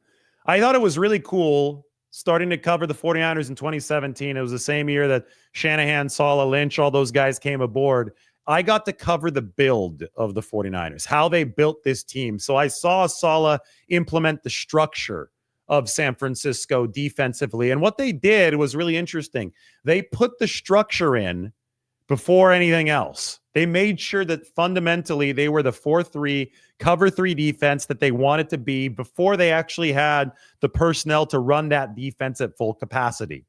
I thought it was really cool starting to cover the 49ers in 2017. It was the same year that Shanahan, Saleh, Lynch, all those guys came aboard. I got to cover the build of the 49ers, how they built this team. So I saw Saleh implement the structure of San Francisco defensively. And what they did was really interesting. They put the structure in before anything else. They made sure that fundamentally they were the 4-3, cover 3 defense that they wanted to be before they actually had the personnel to run that defense at full capacity.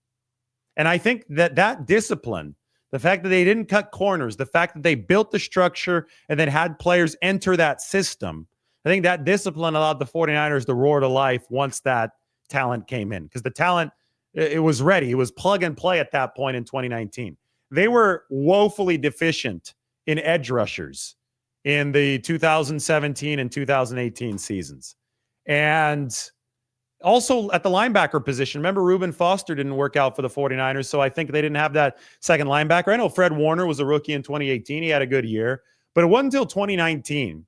And I think that discipline, the fact that they didn't cut corners, the fact that they built the structure and then had players enter that system, I think that discipline allowed the 49ers to roar to life once that talent came in, because the talent, it was ready. It was plug and play at that point in 2019. They were woefully deficient in edge rushers in the 2017 and 2018 seasons. And also at the linebacker position, remember Reuben Foster didn't work out for the 49ers, so I think they didn't have that second linebacker. I know Fred Warner was a rookie in 2018. He had a good year. But it wasn't until 2019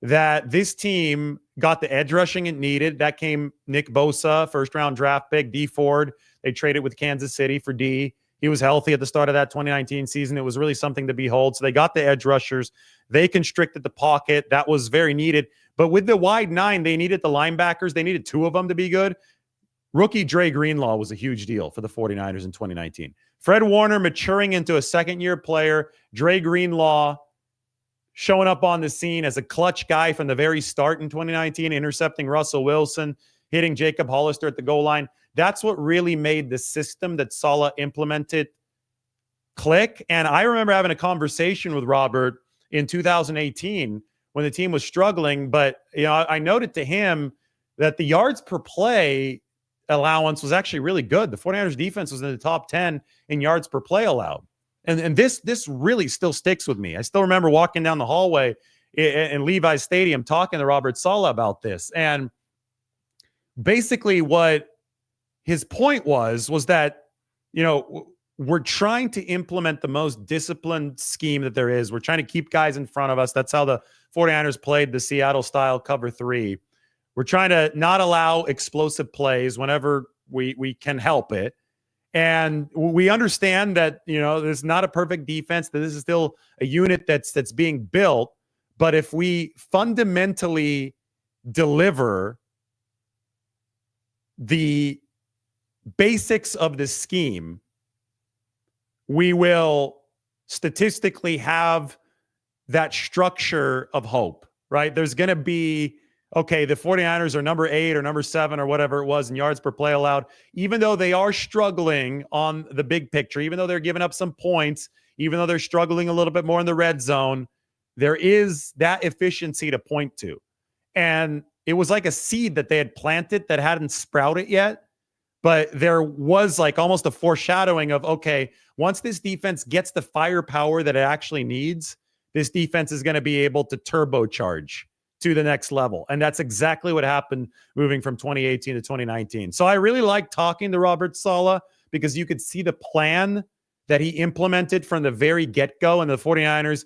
that this team got the edge rushing it needed. That came Nick Bosa, first-round draft pick, D Ford. They traded with Kansas City for D. He was healthy at the start of that 2019 season. It was really something to behold. So they got the edge rushers. They constricted the pocket. That was very needed. But with the wide 9, they needed the linebackers. They needed 2 of them to be good. Rookie Dre Greenlaw was a huge deal for the 49ers in 2019. Fred Warner maturing into a second-year player. Dre Greenlaw showing up on the scene as a clutch guy from the very start in 2019, intercepting Russell Wilson, hitting Jacob Hollister at the goal line. That's what really made the system that Saleh implemented click. And I remember having a conversation with Robert in 2018 when the team was struggling. But, I noted to him that the yards per play allowance was actually really good. The 49ers defense was in the top 10 in yards per play allowed. And this really still sticks with me. I still remember walking down the hallway in Levi's Stadium talking to Robert Saleh about this. And basically what his point was that, we're trying to implement the most disciplined scheme that there is. We're trying to keep guys in front of us. That's how the 49ers played the Seattle style cover 3. We're trying to not allow explosive plays whenever we can help it. And we understand that, this is not a perfect defense, that this is still a unit that's being built. But if we fundamentally deliver the basics of the scheme, we will statistically have that structure of hope, right? There's going to be, okay, the 49ers are number 8 or number 7 or whatever it was in yards per play allowed, even though they are struggling on the big picture, even though they're giving up some points, even though they're struggling a little bit more in the red zone, there is that efficiency to point to. And it was like a seed that they had planted that hadn't sprouted yet. But there was like almost a foreshadowing of, okay, once this defense gets the firepower that it actually needs, this defense is going to be able to turbocharge to the next level. And that's exactly what happened moving from 2018 to 2019. So I really like talking to Robert Saleh because you could see the plan that he implemented from the very get-go, and the 49ers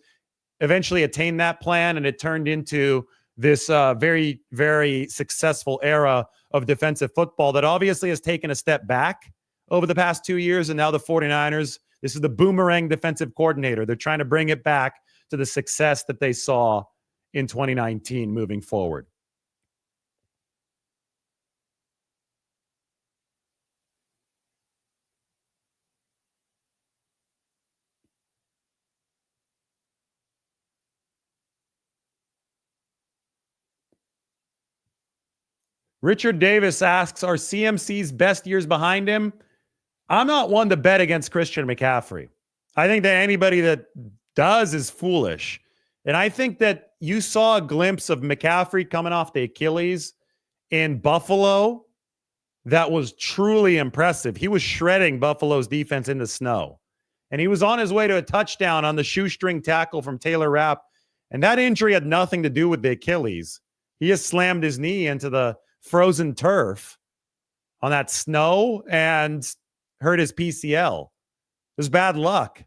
eventually attained that plan, and it turned into this very, very successful era of defensive football that obviously has taken a step back over the past 2 years. And now the 49ers, this is the boomerang defensive coordinator. They're trying to bring it back to the success that they saw in 2019 moving forward. Richard Davis asks, are CMC's best years behind him? I'm not one to bet against Christian McCaffrey. I think that anybody that does is foolish. And I think that you saw a glimpse of McCaffrey coming off the Achilles in Buffalo that was truly impressive. He was shredding Buffalo's defense in the snow. And he was on his way to a touchdown on the shoestring tackle from Taylor Rapp. And that injury had nothing to do with the Achilles. He just slammed his knee into the frozen turf on that snow and hurt his PCL. It was bad luck.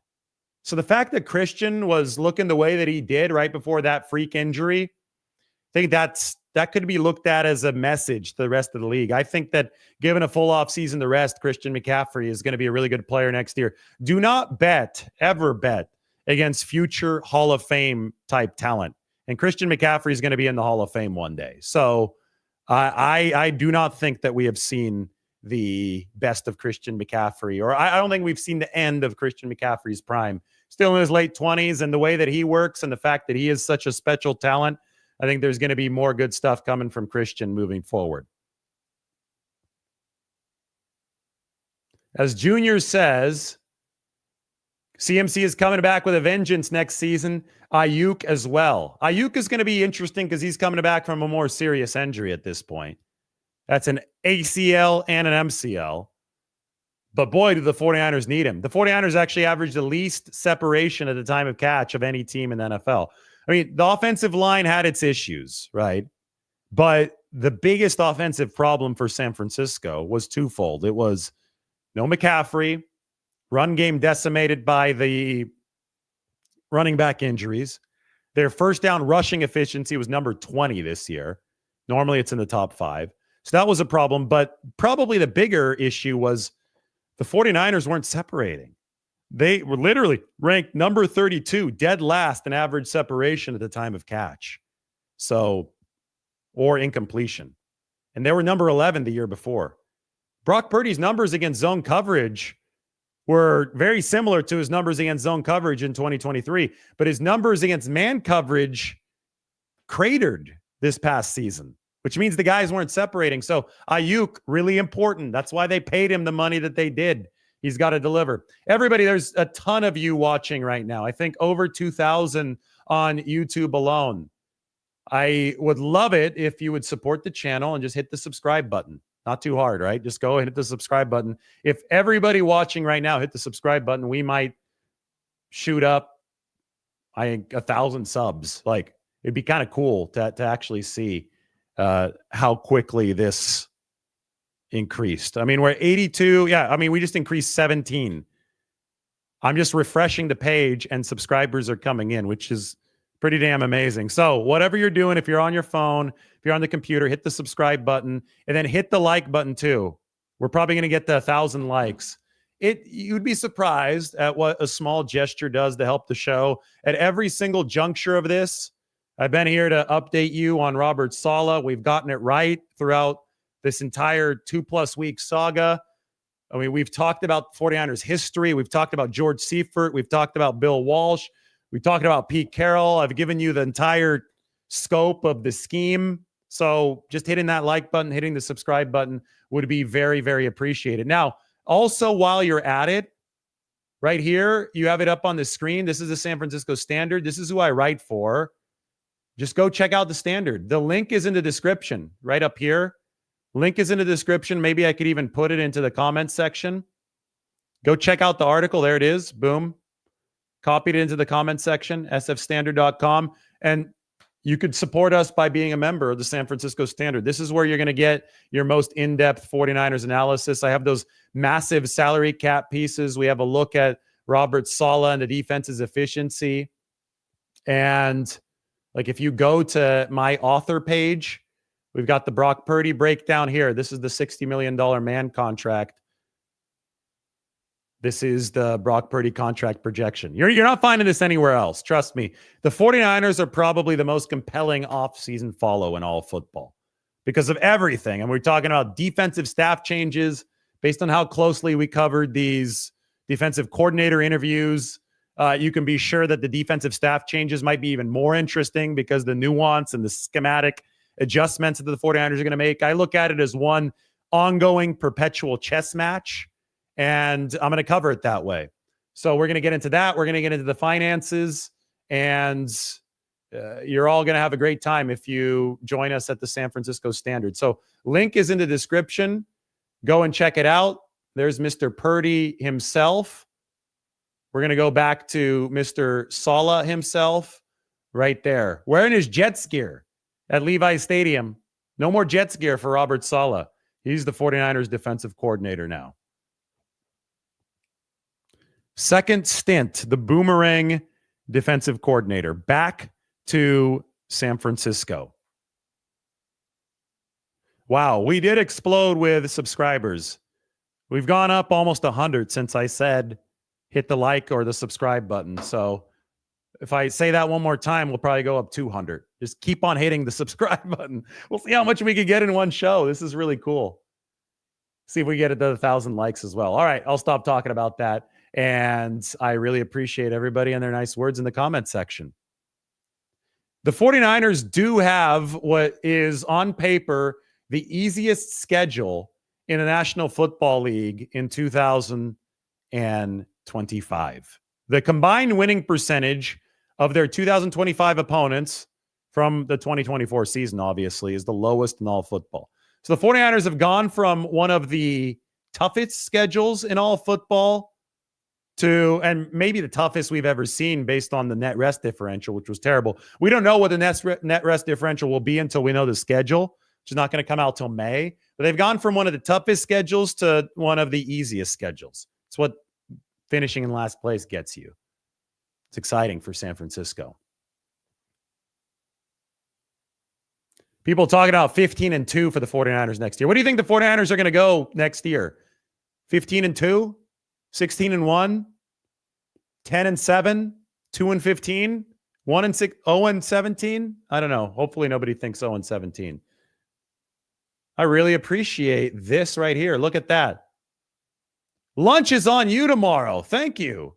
So the fact that Christian was looking the way that he did right before that freak injury, I think that could be looked at as a message to the rest of the league. I think that given a full offseason to rest, Christian McCaffrey is going to be a really good player next year. Do not ever bet against future Hall of Fame type talent. And Christian McCaffrey is going to be in the Hall of Fame one day. So I do not think that we have seen the best of Christian McCaffrey, or I don't think we've seen the end of Christian McCaffrey's prime. Still in his late 20s, and the way that he works and the fact that he is such a special talent, I think there's going to be more good stuff coming from Christian moving forward. As Junior says, CMC is coming back with a vengeance next season. Ayuk as well. Ayuk is going to be interesting because he's coming back from a more serious injury at this point. That's an ACL and an MCL. But boy, do the 49ers need him. The 49ers actually averaged the least separation at the time of catch of any team in the NFL. I mean, the offensive line had its issues, right? But the biggest offensive problem for San Francisco was twofold. It was no McCaffrey, run game decimated by the running back injuries. Their first down rushing efficiency was number 20 this year. Normally it's in the top 5. So that was a problem. But probably the bigger issue was the 49ers weren't separating. They were literally ranked number 32, dead last in average separation at the time of catch. So, or incompletion. And they were number 11 the year before. Brock Purdy's numbers against zone coverage were very similar to his numbers against zone coverage in 2023, but his numbers against man coverage cratered this past season, which means the guys weren't separating. So Ayuk, really important. That's why they paid him the money that they did. He's got to deliver. Everybody, there's a ton of you watching right now. I think over 2,000 on YouTube alone. I would love it if you would support the channel and just hit the subscribe button. Not too hard, right? Just go and hit the subscribe button. If everybody watching right now hit the subscribe button, we might shoot up, I think, 1,000 subs. Like, it'd be kind of cool to actually see how quickly this increased. I mean, we're 82. Yeah, I mean, we just increased 17. I'm just refreshing the page and subscribers are coming in, which is pretty damn amazing. So whatever you're doing, if you're on your phone, if you're on the computer, hit the subscribe button and then hit the like button too. We're probably going to get to 1,000 likes. You'd be surprised at what a small gesture does to help the show. At every single juncture of this, I've been here to update you on Robert Saleh. We've gotten it right throughout this entire 2+ week saga. I mean, we've talked about 49ers history. We've talked about George Seifert. We've talked about Bill Walsh. We've talked about Pete Carroll. I've given you the entire scope of the scheme. So just hitting that like button, hitting the subscribe button would be very, very appreciated. Now, also, while you're at it, right here, you have it up on the screen. This is the San Francisco Standard. This is who I write for. Just go check out the Standard. The link is in the description right up here. Link is in the description. Maybe I could even put it into the comments section. Go check out the article. There it is. Boom. Copied it into the comment section, sfstandard.com. And you could support us by being a member of the San Francisco Standard. This is where you're going to get your most in-depth 49ers analysis. I have those massive salary cap pieces. We have a look at Robert Saleh and the defense's efficiency. And like, if you go to my author page, we've got the Brock Purdy breakdown here. This is the $60 million man contract. This is the Brock Purdy contract projection. You're not finding this anywhere else. Trust me. The 49ers are probably the most compelling offseason follow in all football because of everything. And we're talking about defensive staff changes based on how closely we covered these defensive coordinator interviews. You can be sure that the defensive staff changes might be even more interesting because the nuance and the schematic adjustments that the 49ers are going to make. I look at it as one ongoing perpetual chess match. And I'm going to cover it that way. So we're going to get into that. We're going to get into the finances. And you're all going to have a great time if you join us at the San Francisco Standard. So link is in the description. Go and check it out. There's Mr. Purdy himself. We're going to go back to Mr. Saleh himself right there. Wearing his Jets gear at Levi's Stadium. No more Jets gear for Robert Saleh. He's the 49ers defensive coordinator now. Second stint, the boomerang defensive coordinator, back to San Francisco. Wow, we did explode with subscribers. We've gone up almost 100 since I said hit the like or the subscribe button. So if I say that one more time, we'll probably go up 200. Just keep on hitting the subscribe button. We'll see how much we can get in one show. This is really cool. See if we get it to 1,000 likes as well. All right, I'll stop talking about that. And I really appreciate everybody and their nice words in the comment section. The 49ers do have what is on paper the easiest schedule in the National Football League in 2025. The combined winning percentage of their 2025 opponents from the 2024 season, obviously, is the lowest in all football. So the 49ers have gone from one of the toughest schedules in all football to, and maybe the toughest we've ever seen based on the net rest differential, which was terrible. We don't know what the net rest differential will be until we know the schedule, which is not going to come out till May. But they've gone from one of the toughest schedules to one of the easiest schedules. It's what finishing in last place gets you. It's exciting for San Francisco. People talking about 15-2 for the 49ers next year. What do you think the 49ers are going to go next year? 15-2? 16-1, 10-7, 2-15, 1-6, 0-17. I don't know. Hopefully nobody thinks 0-17. I really appreciate this right here. Look at that. Lunch is on you tomorrow. Thank you.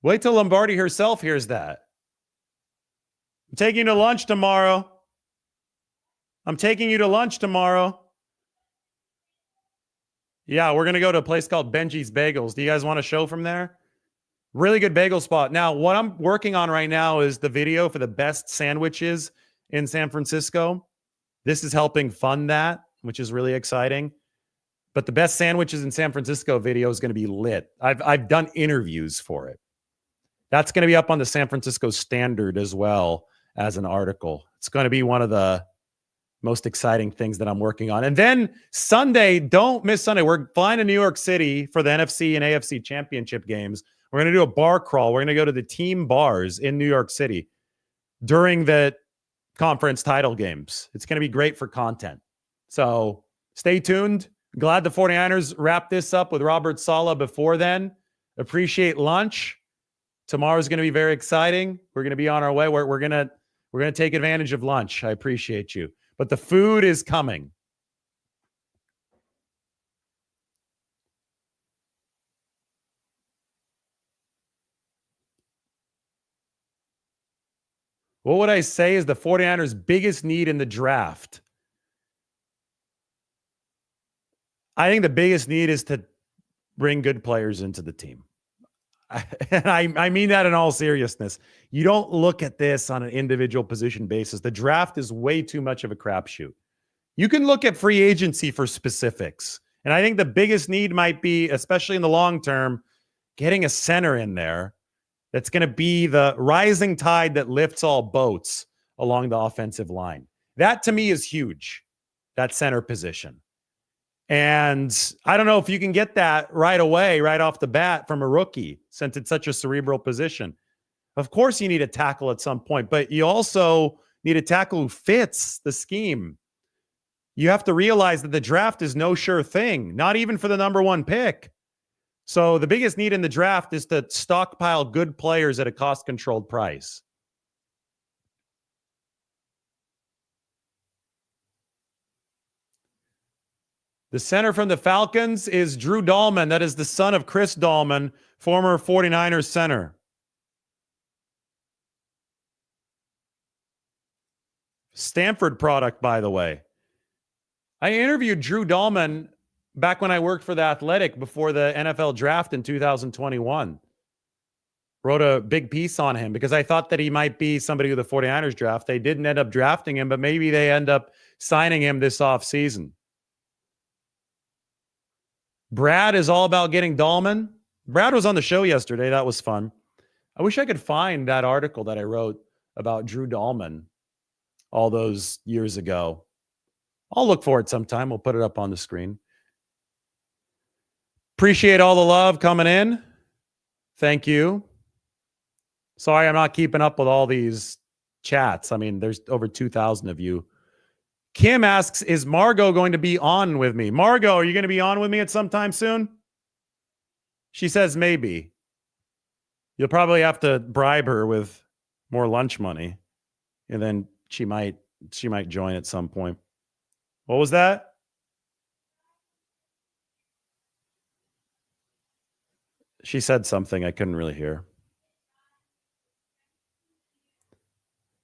Wait till Lombardi herself hears that. I'm taking you to lunch tomorrow. I'm taking you to lunch tomorrow. Yeah, we're going to go to a place called Benji's Bagels. Do you guys want a show from there? Really good bagel spot. Now, what I'm working on right now is the video for the best sandwiches in San Francisco. This is helping fund that, which is really exciting. But the best sandwiches in San Francisco video is going to be lit. I've done interviews for it. That's going to be up on the San Francisco Standard as well as an article. It's going to be one of the most exciting things that I'm working on. And then Sunday, don't miss Sunday. We're flying to New York City for the NFC and AFC championship games. We're going to do a bar crawl. We're going to go to the team bars in New York City during the conference title games. It's going to be great for content. So stay tuned. Glad the 49ers wrapped this up with Robert Saleh before then. Appreciate lunch. Tomorrow's going to be very exciting. We're going to be on our way. We're going to take advantage of lunch. I appreciate you. But the food is coming. What would I say is the 49ers' biggest need in the draft? I think the biggest need is to bring good players into the team. And I mean that in all seriousness. You don't look at this on an individual position basis. The draft is way too much of a crapshoot. You can look at free agency for specifics. And I think the biggest need might be, especially in the long term, getting a center in there that's going to be the rising tide that lifts all boats along the offensive line. That to me is huge, that center position. And I don't know if you can get that right away, right off the bat from a rookie, since it's such a cerebral position. Of course, you need a tackle at some point, but you also need a tackle who fits the scheme. You have to realize that the draft is no sure thing, not even for the number one pick. So the biggest need in the draft is to stockpile good players at a cost-controlled price. The center from the Falcons is Drew Dahlman. That is the son of Chris Dahlman, former 49ers center. Stanford product, by the way. I interviewed Drew Dahlman back when I worked for The Athletic before the NFL draft in 2021. Wrote a big piece on him because I thought that he might be somebody with the 49ers draft. They didn't end up drafting him, but maybe they end up signing him this offseason. Brad is all about getting Dahlman. Brad was on the show yesterday. That was fun. I wish I could find that article that I wrote about Drew Dahlman all those years ago. I'll look for it sometime. We'll put it up on the screen. Appreciate all the love coming in. Thank you. Sorry, I'm not keeping up with all these chats. I mean, there's over 2,000 of you. Kim asks, is Margot going to be on with me? Margot, are you going to be on with me at some time soon? She says maybe. You'll probably have to bribe her with more lunch money, and then she might join at some point. What was that? She said something I couldn't really hear.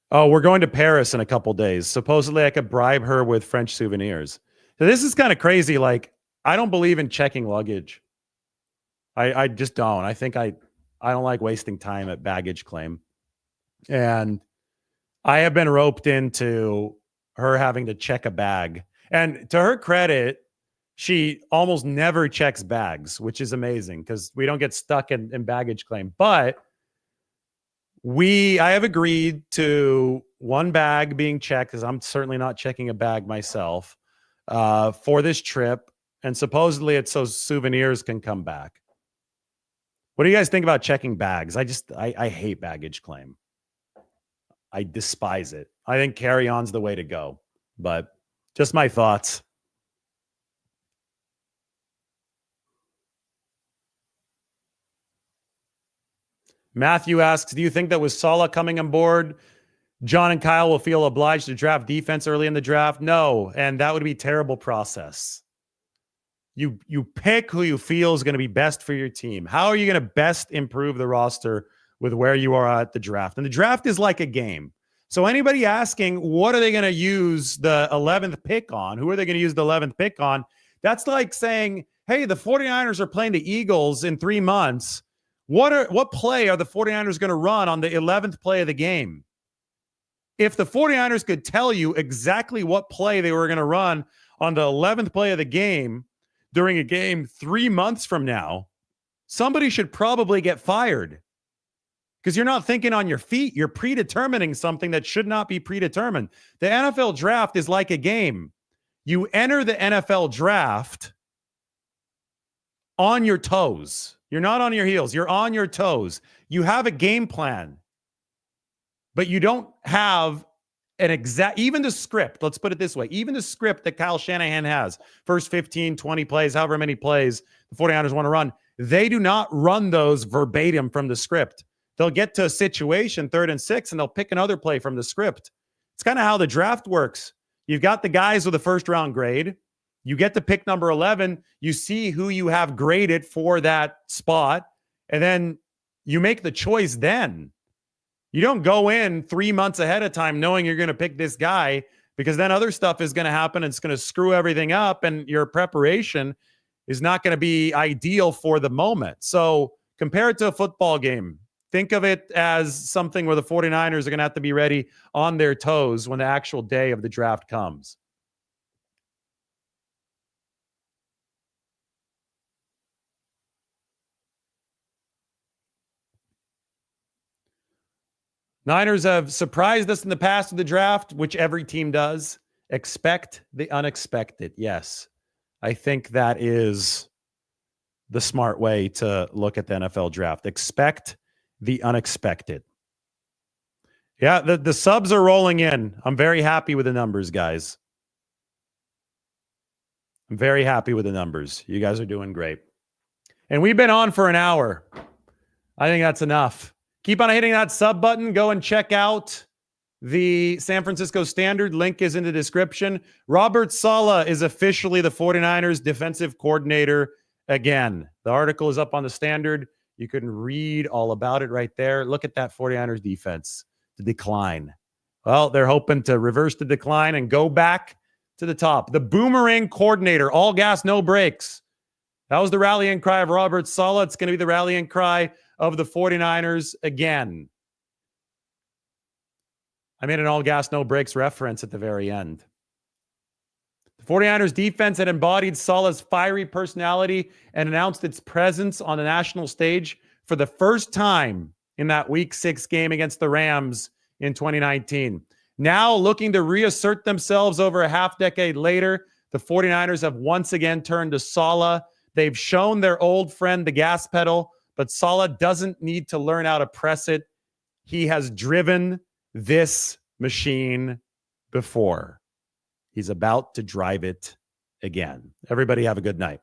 Oh, we're going to Paris in a couple days. Supposedly I could bribe her with French souvenirs. So this is kind of crazy. Like, I don't believe in checking luggage. I just don't. I think I don't like wasting time at baggage claim. And I have been roped into her having to check a bag. And to her credit, she almost never checks bags, which is amazing because we don't get stuck in baggage claim. But I have agreed to one bag being checked because I'm certainly not checking a bag myself for this trip. And supposedly it's so souvenirs can come back. What do you guys think about checking bags? I hate baggage claim. I despise it. I think carry-on's the way to go, but just my thoughts. Matthew asks, do you think that with Salah coming on board, John and Kyle will feel obliged to draft defense early in the draft? No, and that would be a terrible process. You pick who you feel is going to be best for your team. How are you going to best improve the roster with where you are at the draft? And the draft is like a game. So anybody asking, what are they going to use the 11th pick on? Who are they going to use the 11th pick on? That's like saying, hey, the 49ers are playing the Eagles in 3 months. What play are the 49ers going to run on the 11th play of the game? If the 49ers could tell you exactly what play they were going to run on the 11th play of the game during a game 3 months from now, somebody should probably get fired because you're not thinking on your feet. You're predetermining something that should not be predetermined. The NFL draft is like a game. You enter the NFL draft on your toes. You're not on your heels. You're on your toes. You have a game plan, but you don't have an exact, even the script, let's put it this way, even the script that Kyle Shanahan has, first 15, 20 plays, however many plays the 49ers want to run, they do not run those verbatim from the script. They'll get to a situation, 3rd and 6, and they'll pick another play from the script. It's kind of how the draft works. You've got the guys with a first-round grade. You get to pick number 11. You see who you have graded for that spot, and then you make the choice then. You don't go in 3 months ahead of time knowing you're going to pick this guy, because then other stuff is going to happen and it's going to screw everything up, and your preparation is not going to be ideal for the moment. So compare it to a football game. Think of it as something where the 49ers are going to have to be ready on their toes when the actual day of the draft comes. Niners have surprised us in the past of the draft, which every team does. Expect the unexpected. Yes, I think that is the smart way to look at the NFL draft. Expect the unexpected. Yeah, the subs are rolling in. I'm very happy with the numbers, guys. I'm very happy with the numbers. You guys are doing great. And we've been on for an hour. I think that's enough. Keep on hitting that sub button. Go and check out the San Francisco Standard. Link is in the description. Robert Saleh is officially the 49ers defensive coordinator again. The article is up on the Standard. You can read all about it right there. Look at that 49ers defense, the decline. Well, they're hoping to reverse the decline and go back to the top. The boomerang coordinator, all gas, no brakes. That was the rallying cry of Robert Saleh. It's going to be the rallying cry of the 49ers again. I made an all gas, no brakes reference at the very end. The 49ers defense had embodied Saleh's fiery personality and announced its presence on the national stage for the first time in that Week 6 game against the Rams in 2019. Now looking to reassert themselves over a half decade later, the 49ers have once again turned to Saleh. They've shown their old friend the gas pedal, but Saleh doesn't need to learn how to press it. He has driven this machine before. He's about to drive it again. Everybody have a good night.